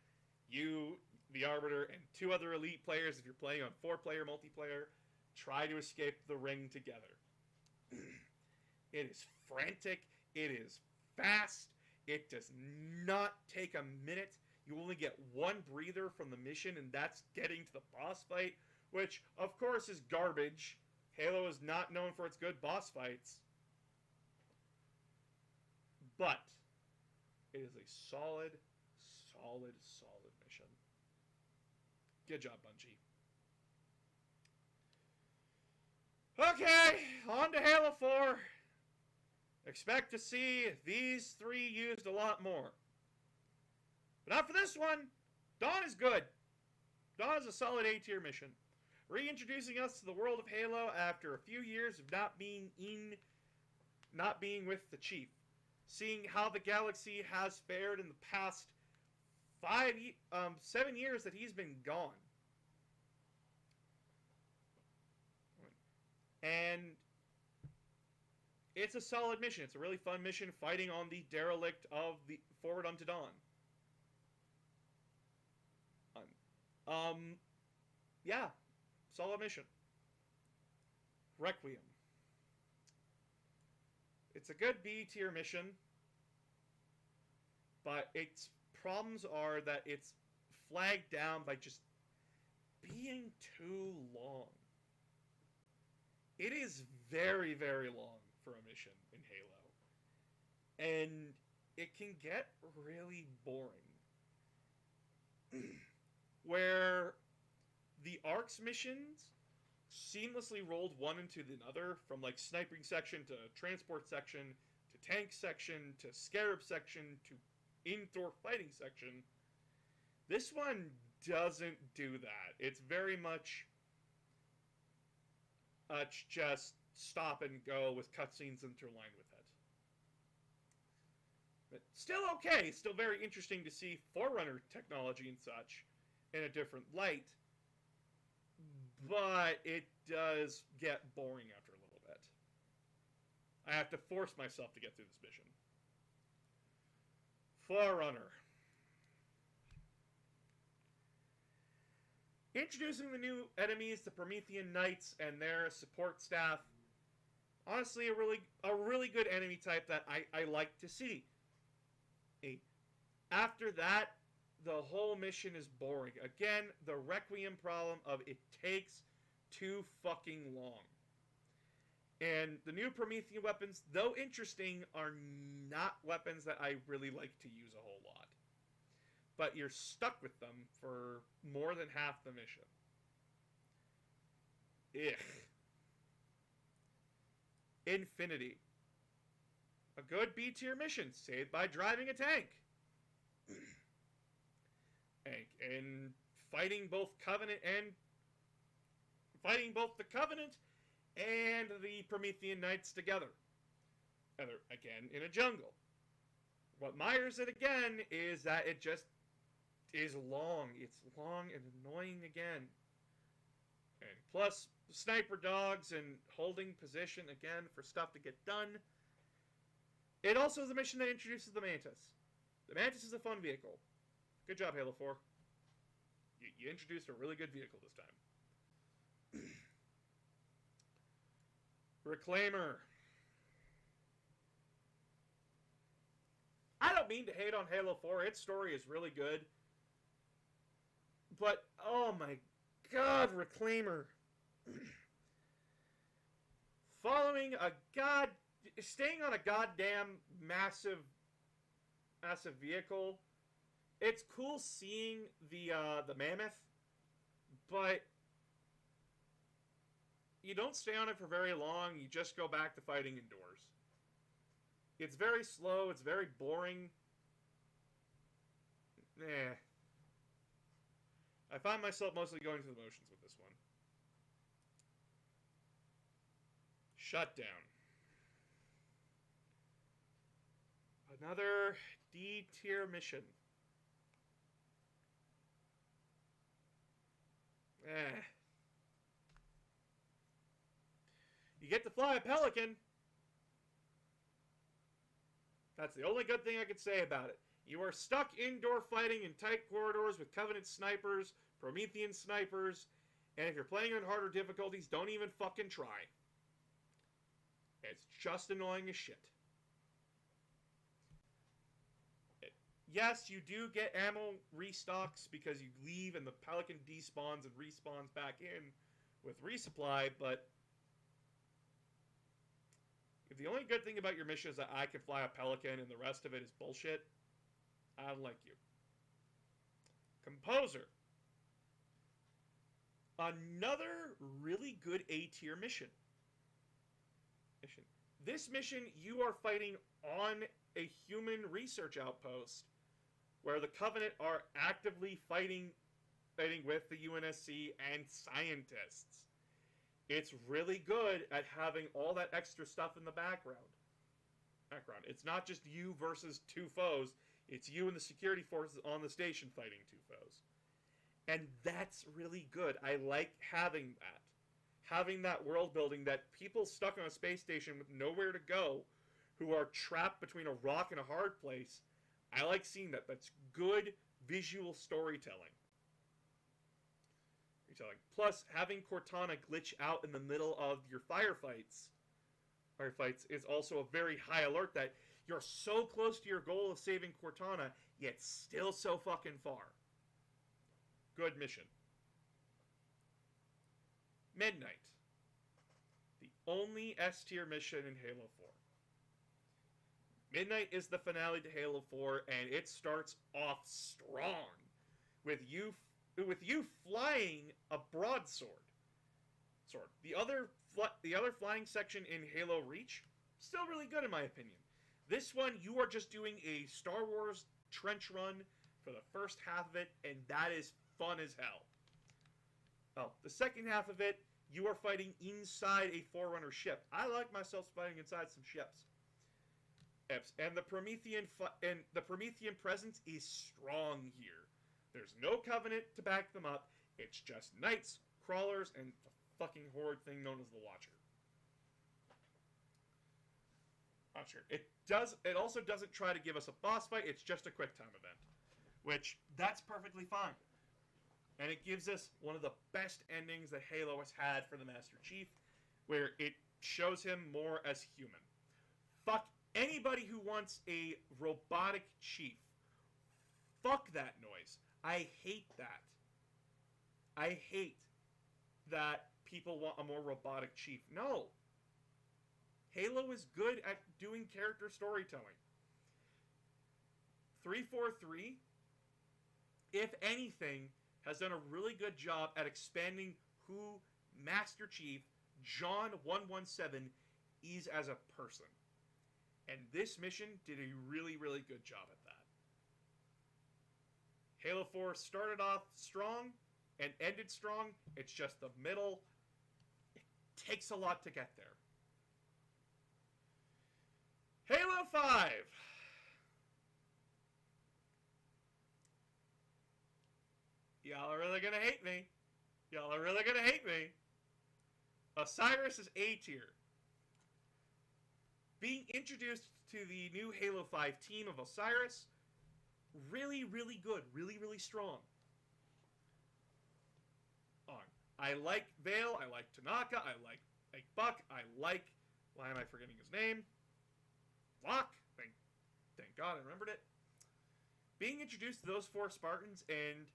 you, the Arbiter, and 2 other elite players, if you're playing on 4-player multiplayer, try to escape the ring together. It is frantic. It is fast. It does not take a minute. You only get 1 breather from the mission, and that's getting to the boss fight, which, of course, is garbage. Halo is not known for its good boss fights. But it is a solid mission. Good job, Bungie. Okay, on to Halo 4. Expect to see these 3 used a lot more. But not for this one. Dawn is good. Dawn is a solid A-tier mission. Reintroducing us to the world of Halo after a few years of not being with the Chief. Seeing how the galaxy has fared in the past 7 years that he's been gone. And it's a solid mission. It's a really fun mission fighting on the derelict of the Forward Unto Dawn. Yeah, solid mission. Requiem. It's a good B tier mission, but its problems are that it's flagged down by just being too long. It is very, very long for a mission in Halo. And it can get really boring. Where Mark's missions seamlessly rolled one into another, from like sniping section to transport section to tank section to scarab section to indoor fighting section. This one doesn't do that. It's very much just stop and go with cutscenes interlined with it. But still okay, still very interesting to see Forerunner technology and such in a different light. But it does get boring after a little bit. I have to force myself to get through this mission. Forerunner. Introducing the new enemies, the Promethean Knights, and their support staff. Honestly, a really good enemy type that I like to see. After that, the whole mission is boring. Again, the Requiem problem of it takes too fucking long. And the new Promethean weapons, though interesting, are not weapons that I really like to use a whole lot. But you're stuck with them for more than half the mission. Infinity. A good B tier mission, saved by driving a tank. And fighting both Covenant and fighting both the Covenant and the Promethean Knights together. Again, in a jungle. What mires it again is that it just is long. It's long and annoying again. And plus, sniper dogs and holding position again for stuff to get done. It also is a mission that introduces the Mantis. The Mantis is a fun vehicle. Good job, Halo 4. You introduced a really good vehicle this time. Reclaimer. I don't mean to hate on Halo 4. Its story is really good. But, oh my god, Reclaimer. Staying on a goddamn massive vehicle. It's cool seeing the mammoth, but you don't stay on it for very long. You just go back to fighting indoors. It's very slow. It's very boring. I find myself mostly going through the motions with this one. Shutdown. Another D tier mission. You get to fly a Pelican. That's the only good thing I could say about it. You are stuck indoor fighting in tight corridors with Covenant snipers, Promethean snipers, and if you're playing on harder difficulties, don't even fucking try. It's just annoying as shit. Yes, you do get ammo restocks because you leave and the Pelican despawns and respawns back in with resupply, but if the only good thing about your mission is that I can fly a Pelican and the rest of it is bullshit, I don't like you. Composer. Another really good A-tier mission. This mission, you are fighting on a human research outpost where the Covenant are actively fighting with the UNSC and scientists. It's really good at having all that extra stuff in the background. It's not just you versus two foes. It's you and the security forces on the station fighting two foes. And that's really good. I like having that. Having that world building that people stuck on a space station with nowhere to go, who are trapped between a rock and a hard place, I like seeing that. That's good visual storytelling. Plus, having Cortana glitch out in the middle of your firefights is also a very high alert that you're so close to your goal of saving Cortana, yet still so fucking far. Good mission. Midnight. The only S-tier mission in Halo 4. Midnight is the finale to Halo 4, and it starts off strong with you with you flying a broadsword. The other flying section in Halo Reach, still really good in my opinion. This one, you are just doing a Star Wars trench run for the first half of it, and that is fun as hell. Oh, the second half of it, you are fighting inside a Forerunner ship. I like myself fighting inside some ships. And the Promethean presence is strong here. There's no Covenant to back them up. It's just knights, crawlers, and the fucking horde thing known as the Watcher. Not sure. It also doesn't try to give us a boss fight. It's just a quick time event, which that's perfectly fine. And it gives us one of the best endings that Halo has had for the Master Chief, where it shows him more as human. Fuck anybody who wants a robotic chief. Fuck that noise. I hate that. I hate that people want a more robotic chief. No. Halo is good at doing character storytelling. 343, if anything, has done a really good job at expanding who Master Chief John 117 is as a person. And this mission did a really, really good job at that. Halo 4 started off strong and ended strong. It's just the middle. It takes a lot to get there. Halo 5. Y'all are really gonna hate me. Y'all are really gonna hate me. Osiris is A tier. Being introduced to the new Halo 5 team of Osiris, really, really good. Really, really strong. I like Vale. I like Tanaka. I like Buck. I like... Why am I forgetting his name? Locke. Thank God I remembered it. Being introduced to those 4 Spartans and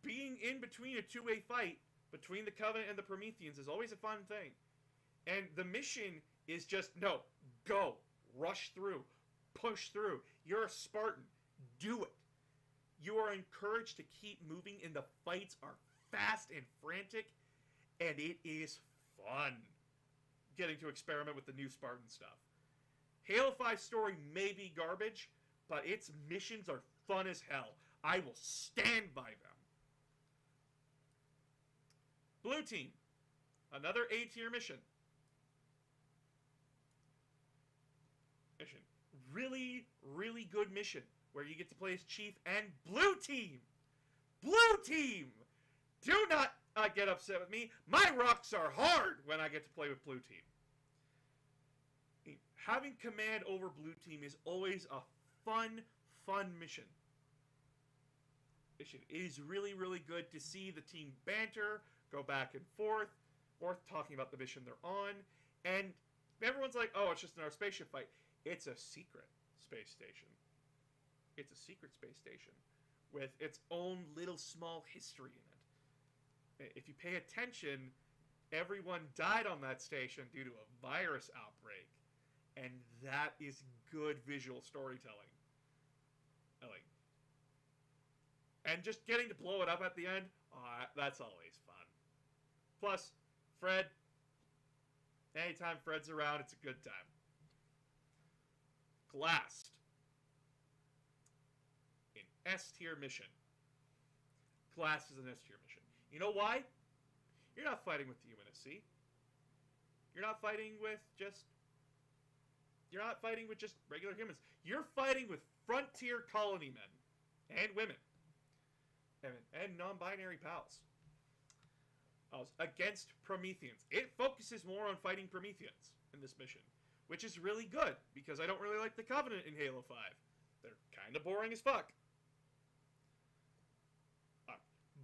being in between a two-way fight between the Covenant and the Prometheans is always a fun thing. And the mission is just, no, go. Rush through. Push through. You're a Spartan. Do it. You are encouraged to keep moving, and the fights are fast and frantic, and it is fun getting to experiment with the new Spartan stuff. Halo 5 story may be garbage, but its missions are fun as hell. I will stand by them. Blue Team. Another A-tier mission. Really, really good mission where you get to play as Chief and Blue Team. Blue Team! Do not get upset with me. My rocks are hard when I get to play with Blue Team. Having command over Blue Team is always a fun mission. It is really, really good to see the team banter, go back and forth, or talking about the mission they're on. And everyone's like, oh, it's just another spaceship fight. It's a secret space station. It's a secret space station with its own little small history in it. If you pay attention, everyone died on that station due to a virus outbreak. And that is good visual storytelling. And just getting to blow it up at the end, that's always fun. Plus, Fred, anytime Fred's around, it's a good time. Glassed. An S-tier mission. Glassed is an S-tier mission. You know why? You're not fighting with the UNSC. You're not fighting with just regular humans. You're fighting with frontier colony men and women and non-binary pals against Prometheans. It focuses more on fighting Prometheans in this mission, which is really good because I don't really like the Covenant in Halo 5. They're kind of boring as fuck.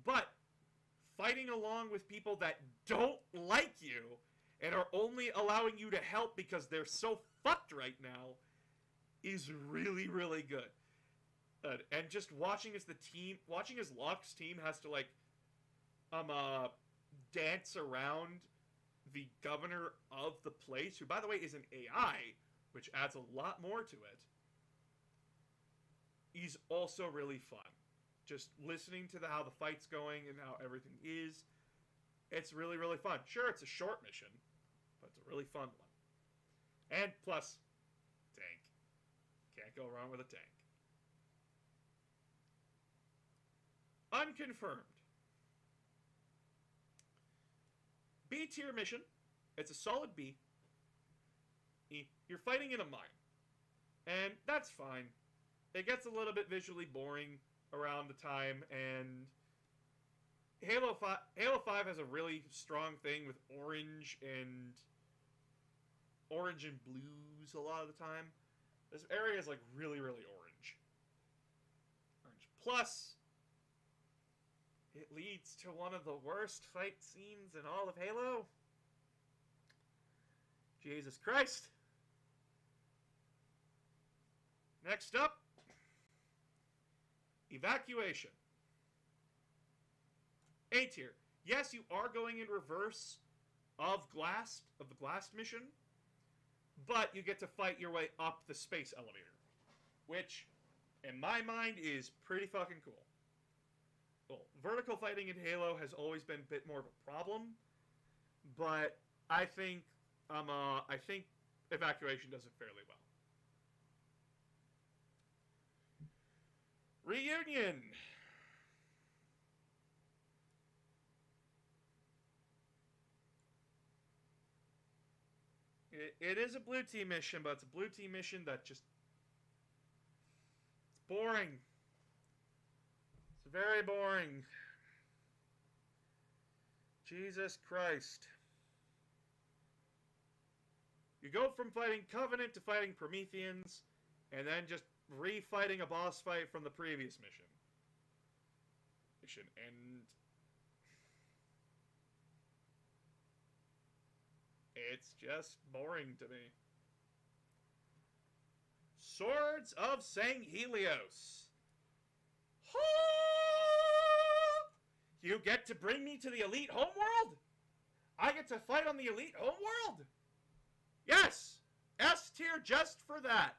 But fighting along with people that don't like you and are only allowing you to help because they're so fucked right now is really, really good. And just watching as Locke's team has to dance around the governor of the place, who by the way is an AI, which adds a lot more to it, is also really fun. just listening to how the fight's going and how everything is. It's really, really fun. Sure, it's a short mission, but it's a really fun one. And plus, tank. Can't go wrong with a tank. Unconfirmed. B tier mission. It's a solid B. You're fighting in a mine. And that's fine. It gets a little bit visually boring around the time, and Halo 5 has a really strong thing with orange and blues a lot of the time. This area is like really, really orange. Plus, it leads to one of the worst fight scenes in all of Halo. Jesus Christ. Next up, evacuation. A tier. Yes, you are going in reverse of the Glast mission, but you get to fight your way up the space elevator, which, in my mind, is pretty fucking cool. Well, vertical fighting in Halo has always been a bit more of a problem, but I think evacuation does it fairly well. Reunion. It is a blue team mission, but it's a blue team mission that just... It's boring. It's very boring. Jesus Christ. You go from fighting Covenant to fighting Prometheans, and then just refighting a boss fight from the previous mission. And it's just boring to me. Swords of Sanghelios. You get to bring me to the Elite Homeworld? I get to fight on the Elite Homeworld? Yes! S tier just for that.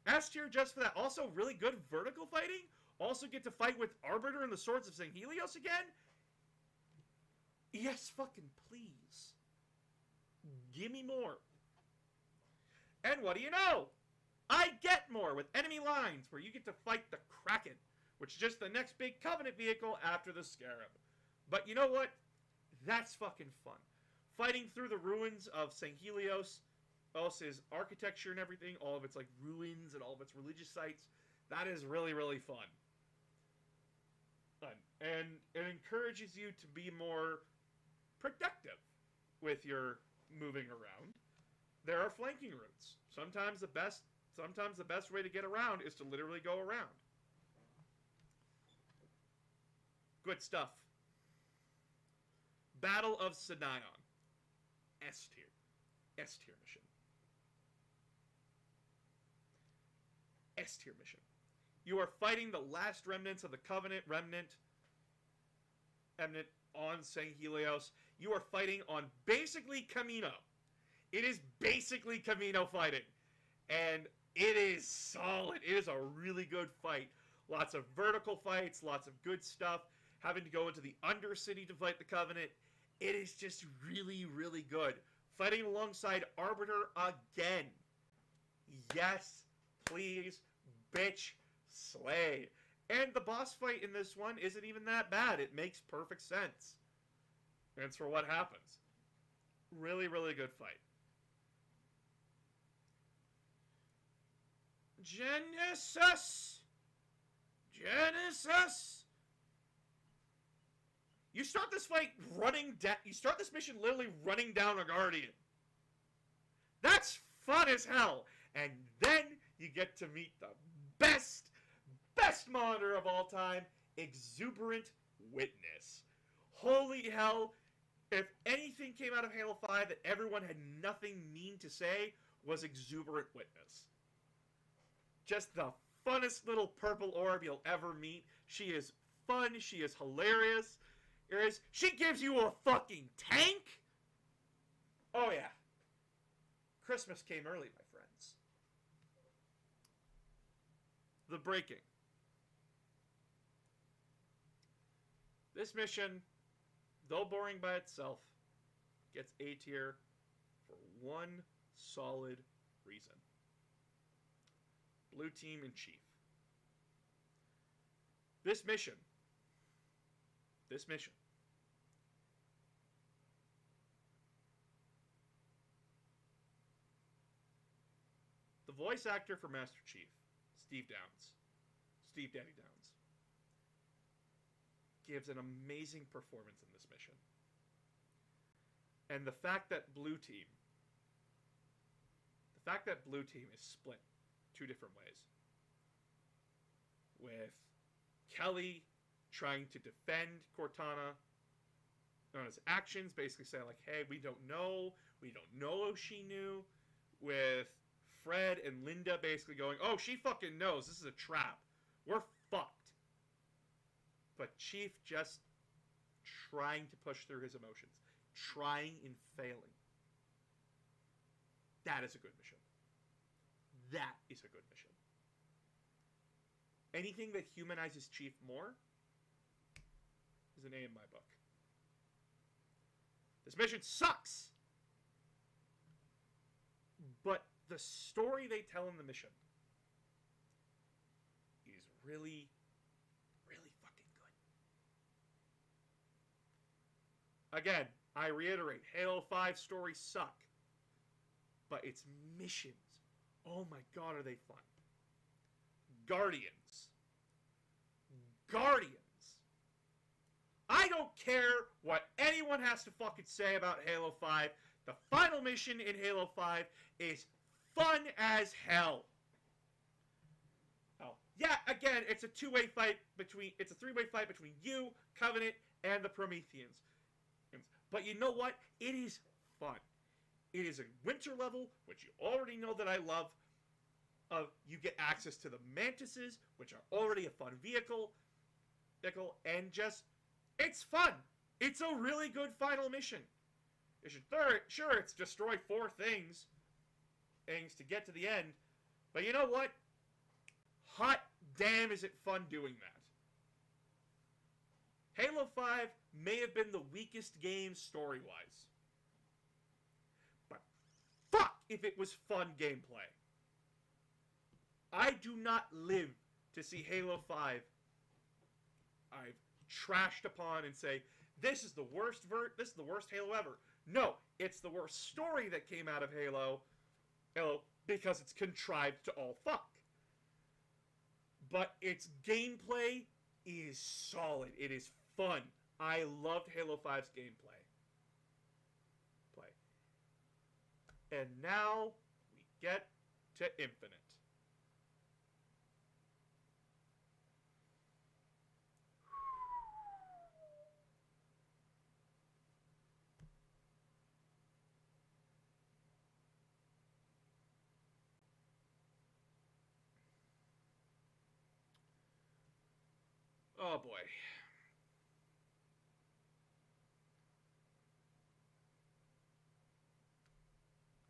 S tier just for that. Also, really good vertical fighting. Also get to fight with Arbiter and the Swords of Sanghelios again. Yes, fucking please. Give me more. And what do you know? I get more with enemy lines, where you get to fight the Kraken, which is just the next big Covenant vehicle after the Scarab. But you know what? That's fucking fun. Fighting through the ruins of Sanghelios, Os's architecture and everything, all of its like ruins and all of its religious sites, that is really, really fun. And it encourages you to be more productive with your moving around. There are flanking routes. Sometimes the best way to get around is to literally go around. Good stuff. Battle of Sedion. S tier. S tier mission. S tier mission. You are fighting the last remnants of the Covenant remnant on Sanghelios. You are fighting on basically Camino. It is basically Camino fighting. And it is solid. It is a really good fight. Lots of vertical fights, lots of good stuff. Having to go into the Undercity to fight the Covenant. It is just really, really good. Fighting alongside Arbiter again. Yes, please, bitch, slay. And the boss fight in this one isn't even that bad. It makes perfect sense. And it's for what happens. Really, really good fight. Genesis! Genesis! You start this fight running down... You start this mission literally running down a Guardian. That's fun as hell. And then you get to meet the best monitor of all time, Exuberant Witness. Holy hell. If anything came out of Halo 5 that everyone had nothing mean to say, was Exuberant Witness. Just the funnest little purple orb you'll ever meet. She is fun. She is hilarious. She gives you a fucking tank? Oh yeah. Christmas came early, my friends. The Breaking. This mission, though boring by itself, gets A tier for one solid reason. Blue Team in Chief. This mission, the voice actor for Master Chief, Steve Daddy Downs, gives an amazing performance in this mission. And the fact that Blue Team is split two different ways. With Kelly trying to defend Cortana on his actions, basically saying like, hey, we don't know if she knew. With Fred and Linda basically going, oh, she fucking knows, this is a trap. We're fucked. But Chief just trying to push through his emotions. Trying and failing. That is a good mission. That is a good mission. Anything that humanizes Chief more is an A in my book. This mission sucks! But the story they tell in the mission is really, really fucking good. Again, I reiterate, Halo 5 stories suck. But its missions, oh my god, are they fun. Guardians. I don't care what anyone has to fucking say about Halo 5. The final mission in Halo 5 is fun as hell. Oh, yeah, again, it's a three-way fight between you, Covenant, and the Prometheans. But you know what? It is fun. It is a winter level, which you already know that I love. You get access to the Mantises, which are already a fun vehicle, and just, it's fun. It's a really good final mission. Sure, it's destroy 4 things to get to the end, but you know what? Hot damn is it fun doing that. Halo 5 may have been the weakest game story-wise. But fuck if it was fun gameplay. I do not live to see Halo 5 I've trashed upon and say, this is the worst Halo ever. No, it's the worst story that came out of Halo because it's contrived to all fuck. But its gameplay is solid. It is fun. I loved Halo 5's gameplay. And now we get to Infinite. Oh boy.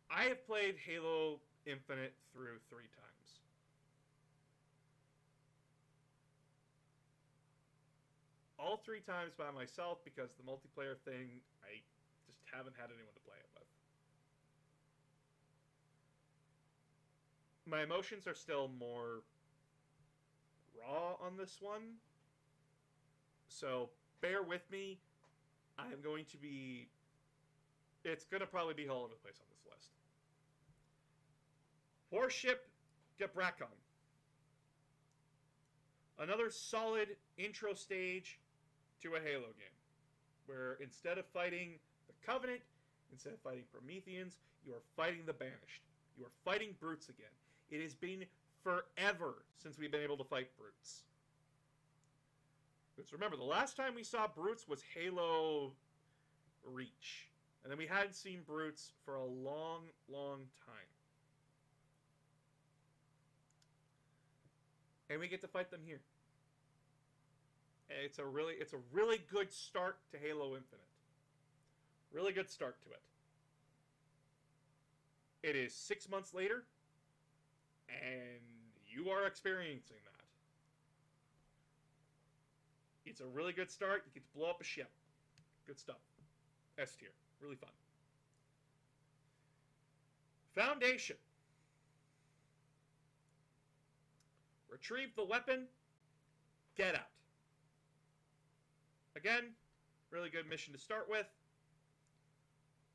I have played Halo Infinite through 3 times. All 3 times by myself because the multiplayer thing, I just haven't had anyone to play it with. My emotions are still more raw on this one. So, bear with me. I'm going to be... It's going to probably be all over the place on this list. Warship Gabrakon. Another solid intro stage to a Halo game. Where instead of fighting the Covenant, instead of fighting Prometheans, you are fighting the Banished. You are fighting Brutes again. It has been forever since we've been able to fight Brutes. Because remember, the last time we saw Brutes was Halo Reach. And then we hadn't seen Brutes for a long, long time. And we get to fight them here. And it's a really good start to Halo Infinite. Really good start to it. It is 6 months later, and you are experiencing It's a really good start. You get to blow up a ship. Good stuff. S tier. Really fun. Foundation. Retrieve the weapon. Get out. Again, really good mission to start with.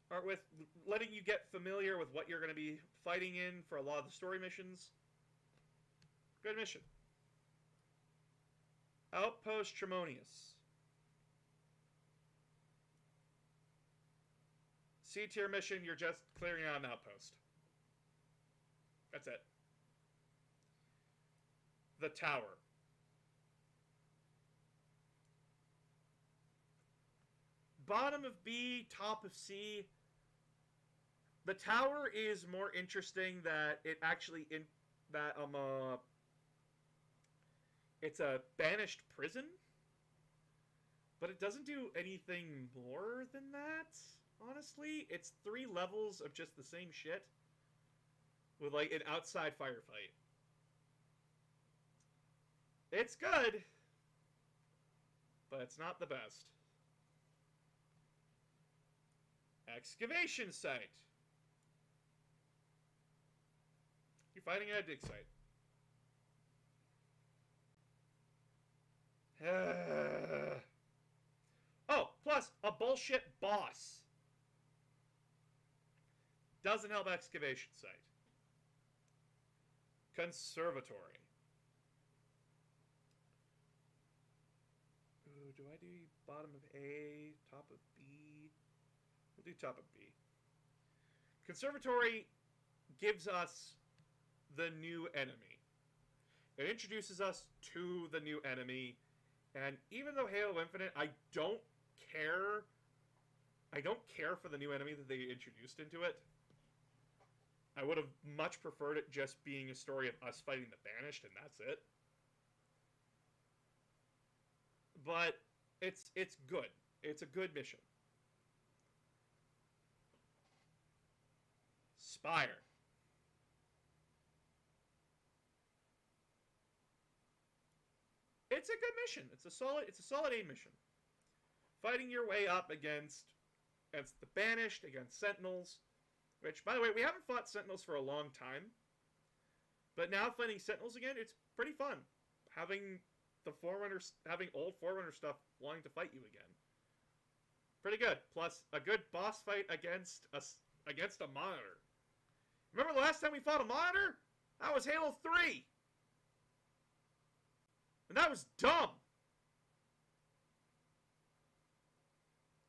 Start with letting you get familiar with what you're going to be fighting in for a lot of the story missions. Good mission. Outpost Tremonius. C tier mission, you're just clearing out an outpost. That's it. The Tower. Bottom of B, top of C. The Tower is more interesting that it actually it's a banished prison, but it doesn't do anything more than that. Honestly, it's 3 levels of just the same shit with like an outside firefight. It's good, but it's not the best. Excavation site. You're fighting at a dig site. Oh, plus a bullshit boss. Doesn't help excavation site. Conservatory. Ooh, do I do bottom of A, top of B? We'll do top of B. Conservatory gives us the new enemy. It introduces us to the new enemy, and even though Halo Infinite, I don't care for the new enemy that they introduced into it. I would have much preferred it just being a story of us fighting the Banished, and that's it. But it's good. It's a good mission. Spire. It's a good mission. It's a solid A mission. Fighting your way up against the Banished, against Sentinels, which, by the way, we haven't fought Sentinels for a long time. But now fighting Sentinels again, it's pretty fun. Having old Forerunner stuff wanting to fight you again. Pretty good. Plus, a good boss fight against a Monitor. Remember the last time we fought a Monitor? That was Halo 3. And that was dumb.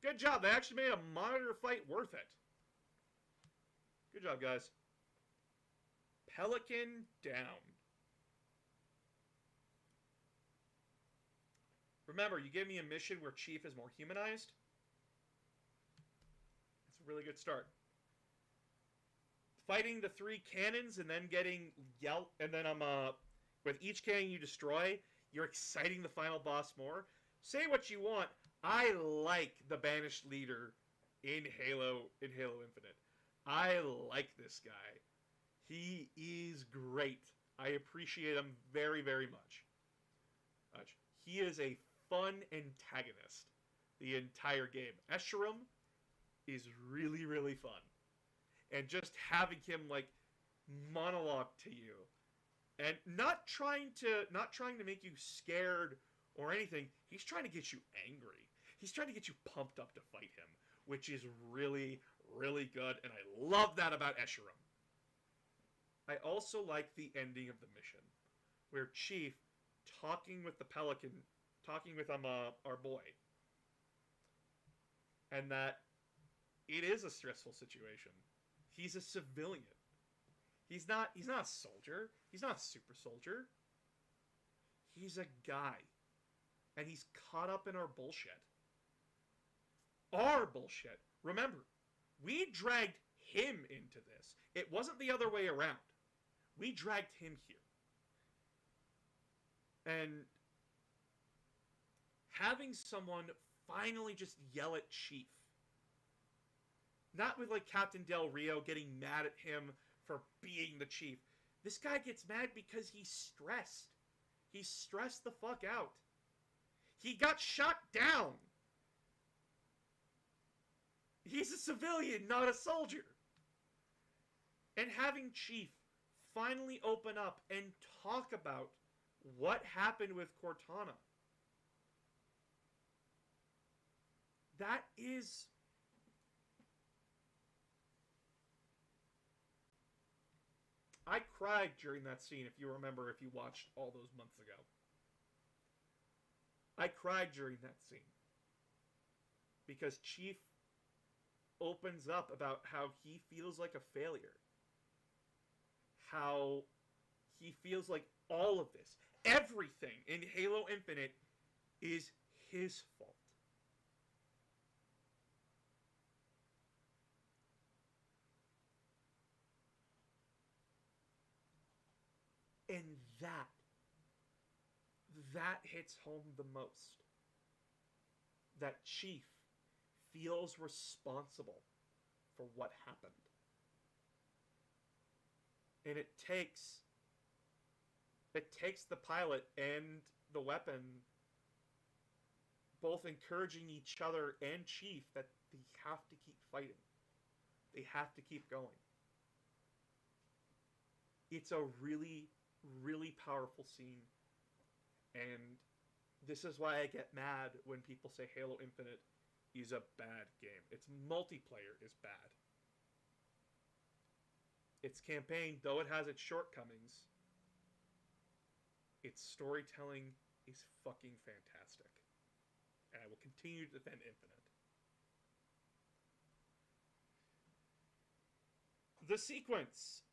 Good job. They actually made a Monitor fight worth it. Good job, guys. Pelican down. Remember, you gave me a mission where Chief is more humanized. It's a really good start. Fighting the 3 cannons and then getting and then with each cannon you destroy, you're exciting the final boss more. Say what you want. I like the Banished leader in Halo Infinite. I like this guy. He is great. I appreciate him very, very much. He is a fun antagonist the entire game. Escharum is really, really fun. And just having him like monologue to you and not trying to make you scared or anything. He's trying to get you angry. He's trying to get you pumped up to fight him, which is really, really good, and I love that about Escharum. I also like the ending of the mission, where Chief, talking with the Pelican, talking with our boy, and that it is a stressful situation. He's a civilian. He's not a soldier. He's not a super soldier. He's a guy. And he's caught up in our bullshit. Our bullshit. Remember, we dragged him into this. It wasn't the other way around. We dragged him here. And having someone finally just yell at Chief. Not with like Captain Del Rio getting mad at him for being the Chief. This guy gets mad because he's stressed. He's stressed the fuck out. He got shot down. He's a civilian, not a soldier. And having Chief finally open up and talk about what happened with Cortana. That is... I cried during that scene, if you remember, if you watched all those months ago. I cried during that scene. Because Chief opens up about how he feels like a failure. How he feels like all of this, everything in Halo Infinite is his fault. And that hits home the most. That Chief feels responsible for what happened. And it takes the pilot and the weapon both encouraging each other and Chief that they have to keep fighting. They have to keep going. It's a really, really powerful scene. And this is why I get mad when people say Halo Infinite is a bad game. Its multiplayer is bad. Its campaign, though it has its shortcomings, its storytelling is fucking fantastic. And I will continue to defend Infinite. The sequence.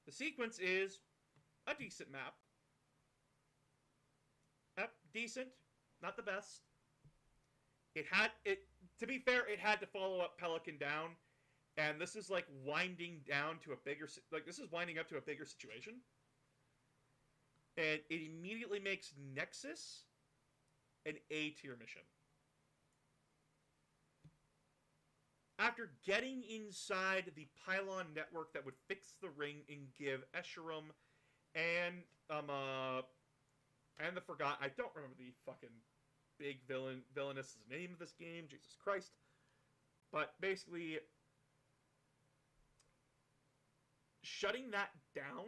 The sequence is a decent map. Decent, not the best. To be fair, it had to follow up Pelican Down, and this is like winding down to a bigger, this is winding up to a bigger situation. And it immediately makes Nexus an A-tier mission. After getting inside the pylon network that would fix the ring and give Escharum and the Forgotten, I don't remember the fucking big villainous name of this game, Jesus Christ. But basically, shutting that down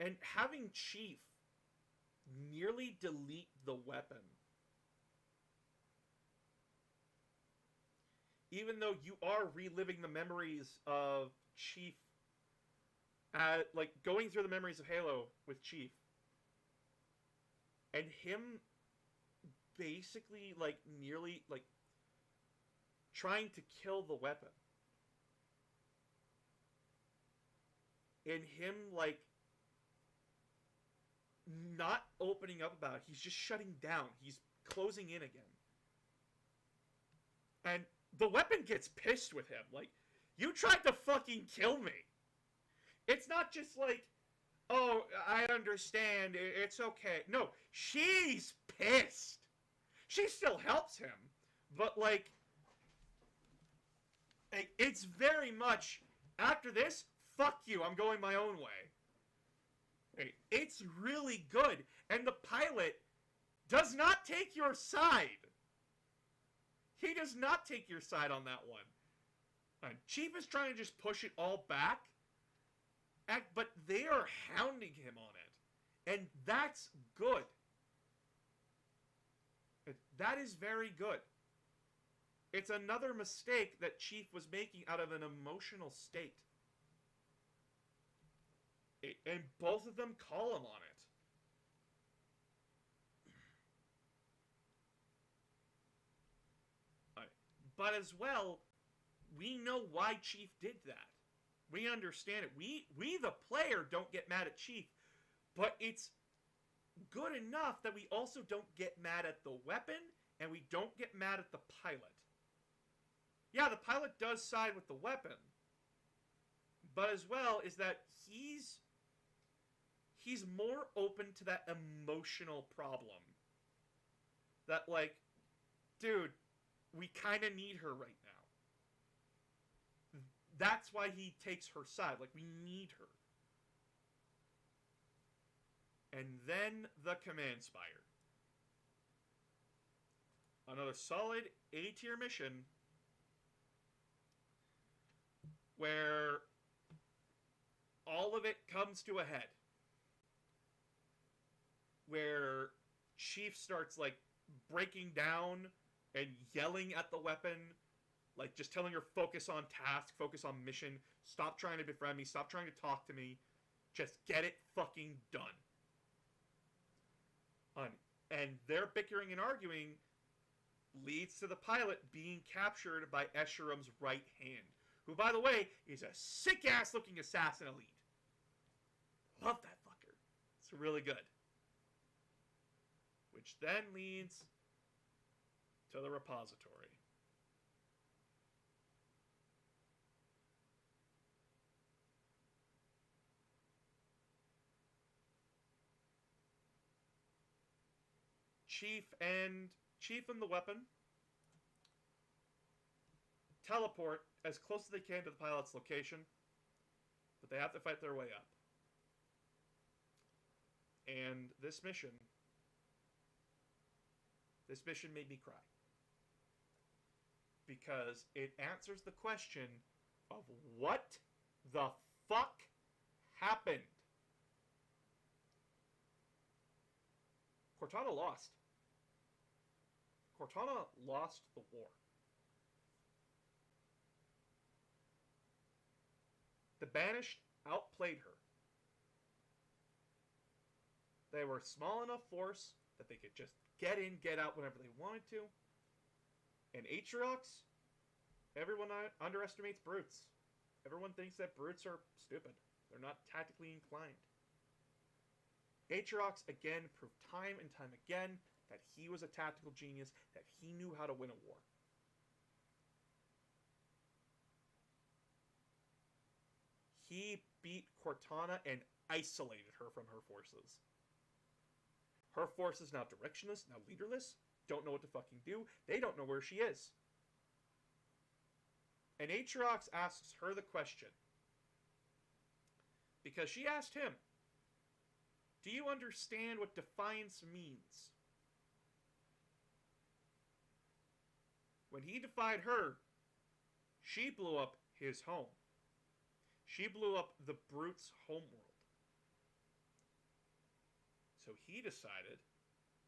and having Chief nearly delete the weapon. Even though you are reliving the memories of Chief, like going through the memories of Halo with Chief, and him basically like nearly like trying to kill the weapon, and him like not opening up about it. He's just shutting down. He's closing in again. And the weapon gets pissed with him. Like, you tried to fucking kill me. It's not just like, oh, I understand. It's okay. No, she's pissed. She still helps him. But, like, it's very much, after this, fuck you. I'm going my own way. It's really good. And the pilot does not take your side. He does not take your side on that one. Chief is trying to just push it all back, but they are hounding him on it. And that's good. That is very good. It's another mistake that Chief was making out of an emotional state. And both of them call him on it. But as well, we know why Chief did that. We understand it. We the player don't get mad at Chief, but it's good enough that we also don't get mad at the weapon, and we don't get mad at the pilot. Yeah, the pilot does side with the weapon, but as well is that he's more open to that emotional problem. That, like, dude, we kind of need her right now. That's why he takes her side. Like, we need her. And then the Command Spire. Another solid A-tier mission where all of it comes to a head. Where Chief starts, like, breaking down and yelling at the weapon, like, just telling her, focus on task, focus on mission, stop trying to befriend me, stop trying to talk to me, just get it fucking done. And their bickering and arguing leads to the pilot being captured by Escherum's right hand, who, by the way, is a sick-ass looking assassin elite. Love that fucker. It's really good. Which then leads to the repository. Chief and the weapon teleport as close as they can to the pilot's location, but they have to fight their way up. And this mission made me cry. Because it answers the question of what the fuck happened. Cortana lost. Cortana lost the war. The Banished outplayed her. They were a small enough force that they could just get in, get out whenever they wanted to. And Atriox, everyone underestimates brutes. Everyone thinks that brutes are stupid. They're not tactically inclined. Atriox again proved time and time again that he was a tactical genius, that he knew how to win a war. He beat Cortana and isolated her from her forces. Her force is now directionless, now leaderless, don't know what to fucking do. They don't know where she is. And Atriox asks her the question. Because she asked him, do you understand what defiance means? When he defied her, she blew up his home. She blew up the brute's homeworld. So he decided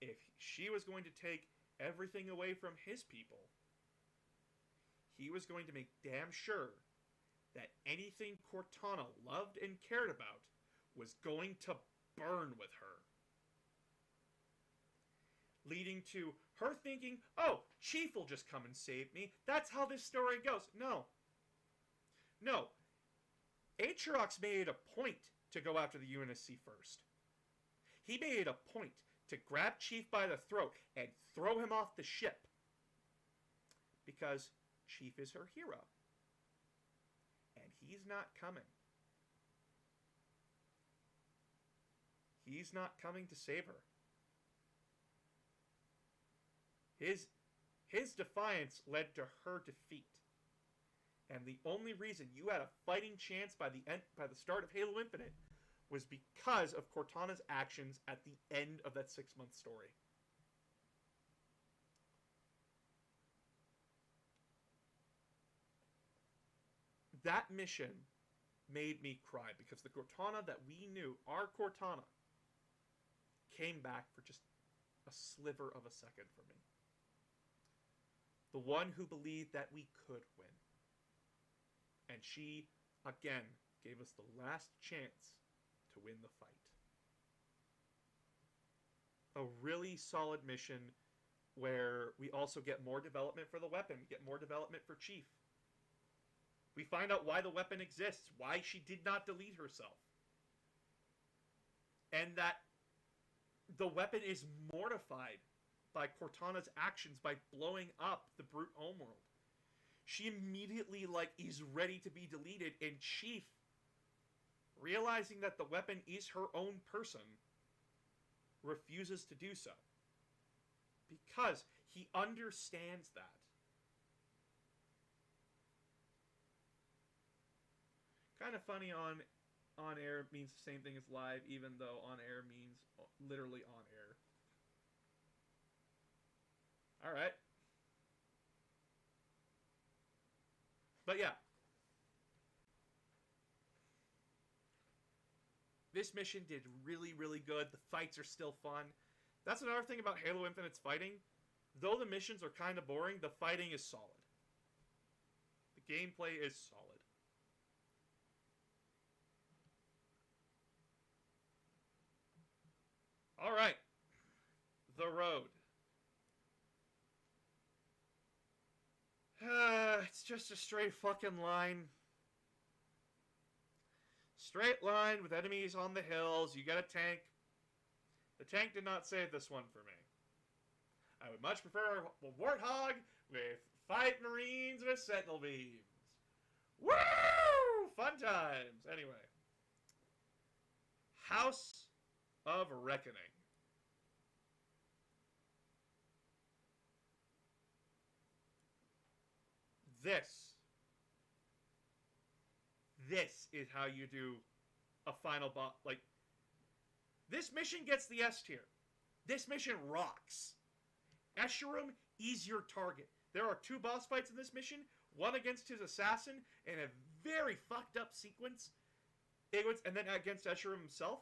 if she was going to take everything away from his people, he was going to make damn sure that anything Cortana loved and cared about was going to burn with her. Leading to her thinking, oh, Chief will just come and save me. That's how this story goes. No. No. Atriox made it a point to go after the UNSC first. He made it a point to grab Chief by the throat and throw him off the ship. Because Chief is her hero. And he's not coming. He's not coming to save her. His defiance led to her defeat. And the only reason you had a fighting chance by the start of Halo Infinite was because of Cortana's actions at the end of that 6-month story. That mission made me cry because the Cortana that we knew, our Cortana, came back for just a sliver of a second for me. The one who believed that we could win. And she, again, gave us the last chance to win the fight. A really solid mission where we also get more development for the weapon, get more development for Chief. We find out why the weapon exists, why she did not delete herself. And that the weapon is mortified by Cortana's actions by blowing up the brute homeworld. She immediately, is ready to be deleted, and Chief, realizing that the weapon is her own person, refuses to do so. Because he understands that. Kind of funny, on on air means the same thing as live, even though on air means literally on air. Alright. But yeah. This mission did really, really good. The fights are still fun. That's another thing about Halo Infinite's fighting. Though the missions are kind of boring, the fighting is solid. The gameplay is solid. Alright. The road. It's just a straight fucking line. Straight line with enemies on the hills. You got a tank. The tank did not save this one for me. I would much prefer a Warthog with 5 Marines with Sentinel beams. Woo! Fun times. Anyway. House of Reckoning. This is how you do a final boss. Like, this mission gets the S tier. This mission rocks. Escharum is your target. There are 2 boss fights in this mission. One against his assassin in a very fucked up sequence. And then against Escharum himself.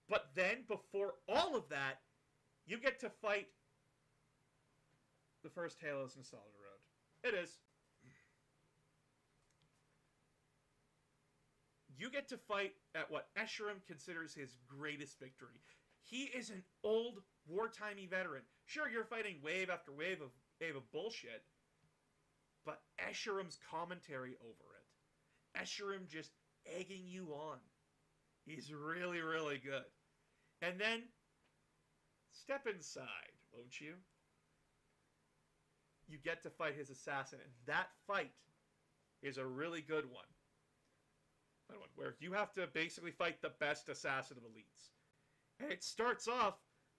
But then, before all of that, you get to fight the first Halo's Nostalgia Road. It is. You get to fight at what Escharum considers his greatest victory. He is an old, wartimey veteran. Sure, you're fighting wave after wave of bullshit, but Escherum's commentary over it, Escharum just egging you on, is really, really good. And then, step inside, won't you? You get to fight his assassin, and that fight is a really good one. Where you have to basically fight the best assassin of elites. And it starts off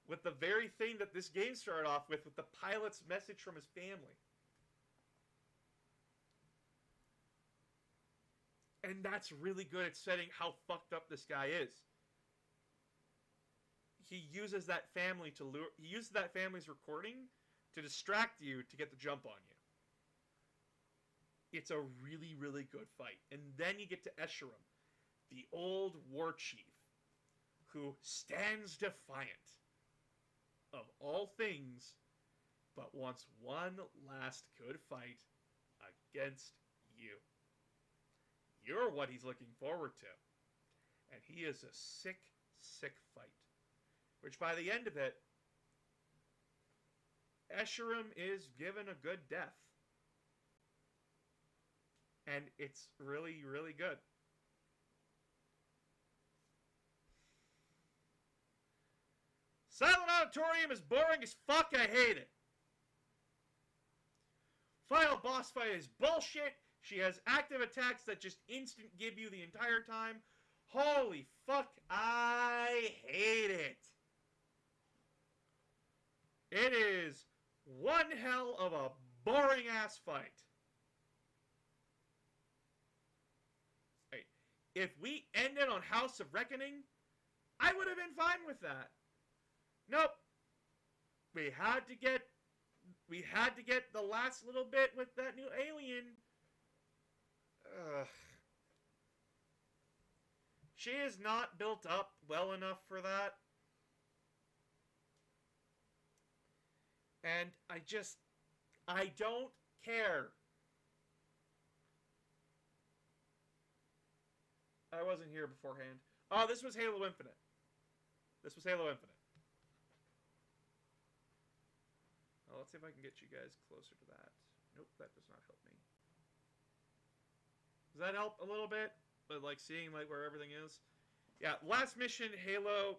with the very thing that this game started off with the pilot's message from his family. And that's really good at setting how fucked up this guy is. He uses that family to lure... He uses that family's recording to distract you to get the jump on you. It's a really, really good fight. And then you get to Escharum, the old war chief, who stands defiant of all things, but wants one last good fight against you. You're what he's looking forward to. And he is a sick, sick fight. Which by the end of it, Escharum is given a good death. And it's really, really good. Silent Auditorium is boring as fuck. I hate it. Final boss fight is bullshit. She has active attacks that just instant give you the entire time. Holy fuck. I hate it. It is one hell of a boring ass fight. If we ended on House of Reckoning, I would have been fine with that. Nope. We had to get the last little bit with that new alien. Ugh. She is not built up well enough for that. And I don't care. I wasn't here beforehand. Oh, this was Halo Infinite. This was Halo Infinite. Oh, let's see if I can get you guys closer to that. Nope, that does not help me. Does that help a little bit? But like seeing like where everything is? Yeah, last mission Halo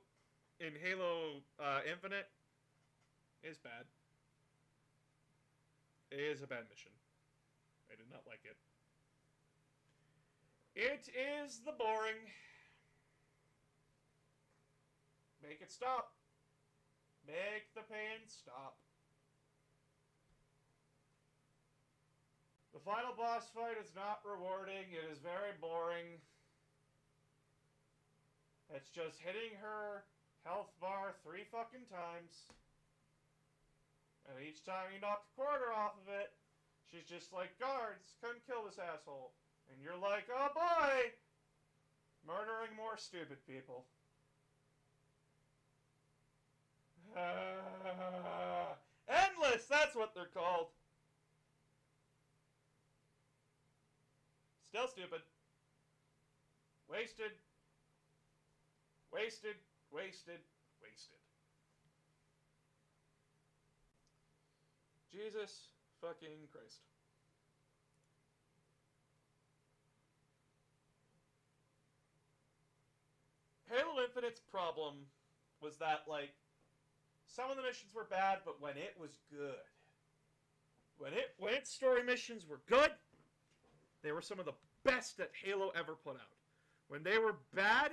Infinite is bad. It is a bad mission. I did not like it. It is the boring. Make it stop. Make the pain stop. The final boss fight is not rewarding. It is very boring. It's just hitting her health bar 3 fucking times. And each time you knock a quarter off of it, she's just like, guards, couldn't kill this asshole. And you're like, oh boy! Murdering more stupid people. Endless! That's what they're called. Still stupid. Wasted. Wasted. Wasted. Wasted. Jesus fucking Christ. Halo Infinite's problem was that, like, some of the missions were bad, but when it was good, when its story missions were good, they were some of the best that Halo ever put out. When they were bad,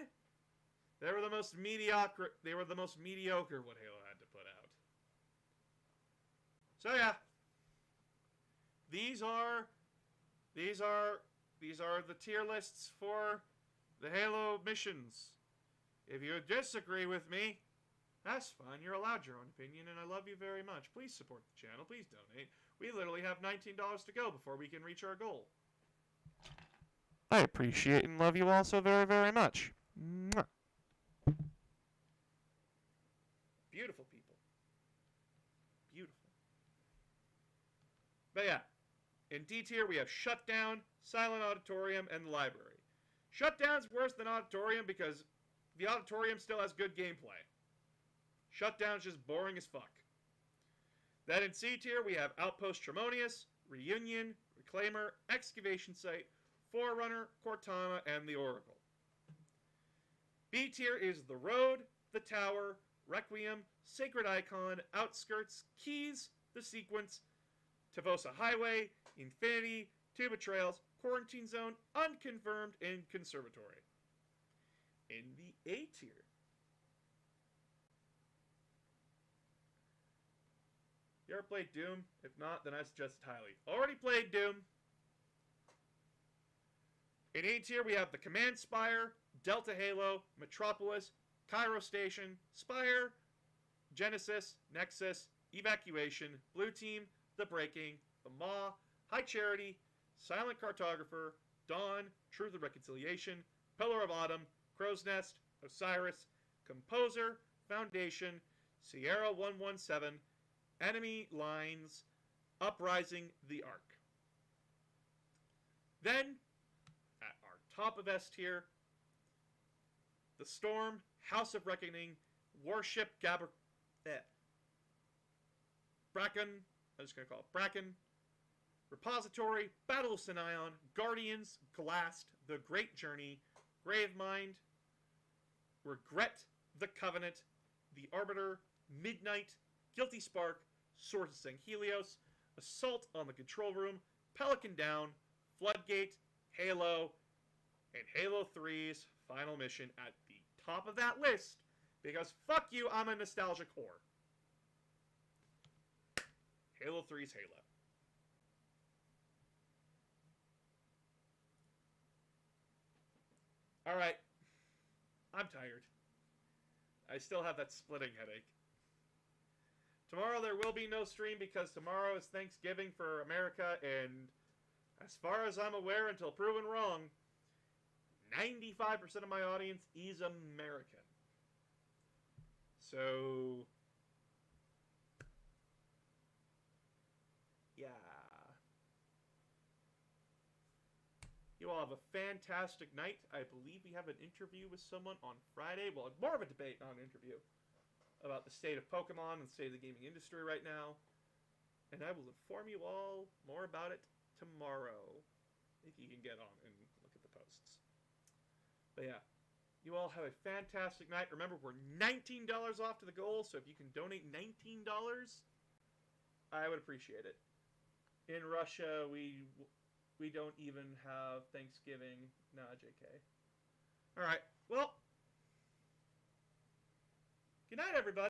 they were the most mediocre. They were the most mediocre what Halo had to put out. So yeah, these are the tier lists for the Halo missions. If you disagree with me, that's fine. You're allowed your own opinion, and I love you very much. Please support the channel. Please donate. We literally have $19 to go before we can reach our goal. I appreciate and love you all so very, very much. Mwah. Beautiful people. Beautiful. But yeah, in D tier we have Shutdown, Silent Auditorium, and the Library. Shutdown's worse than Auditorium because the Auditorium still has good gameplay. Shutdown's just boring as fuck. Then in C tier we have Outpost Tremonius, Reunion, Reclaimer, Excavation Site, Forerunner, Cortana, and the Oracle. B tier is The Road, The Tower, Requiem, Sacred Icon, Outskirts, Keys, The Sequence, Tavosa Highway, Infinity, Two Betrayals, Quarantine Zone, Unconfirmed, and Conservatory. In the A tier, you ever played Doom? If not, then I suggest it highly. Already played Doom. In A tier, we have the Command Spire, Delta Halo, Metropolis, Cairo Station, Spire, Genesis, Nexus, Evacuation, Blue Team, The Breaking, The Maw, High Charity, Silent Cartographer, Dawn, Truth and Reconciliation, Pillar of Autumn, Crow's Nest, Osiris, Composer, Foundation, Sierra 117, Enemy Lines, Uprising, The Ark. Then, at our top of S tier, The Storm, House of Reckoning, Warship Bracken, I'm just going to call it Bracken, Repository, Battle of Sinion, Guardians, Glast, The Great Journey, Gravemind, Regret, The Covenant, The Arbiter, Midnight, Guilty Spark, Swords of Sanghelios, Assault on the Control Room, Pelican Down, Floodgate, Halo, and Halo 3's final mission at the top of that list, because fuck you, I'm a nostalgic whore. Halo 3's Halo. Alright. I'm tired. I still have that splitting headache. Tomorrow there will be no stream because tomorrow is Thanksgiving for America, and as far as I'm aware, until proven wrong, 95% of my audience is American. So, yeah. You all have a fantastic night. I believe we have an interview with someone on Friday. Well, more of a debate, not an interview, about the state of Pokemon and the state of the gaming industry right now. And I will inform you all more about it tomorrow, if you can get on and look at the posts. But yeah, you all have a fantastic night. Remember, we're $19 off to the goal, so if you can donate $19, I would appreciate it. In Russia, we don't even have Thanksgiving. Nah, JK. Alright, well, good night, everybody.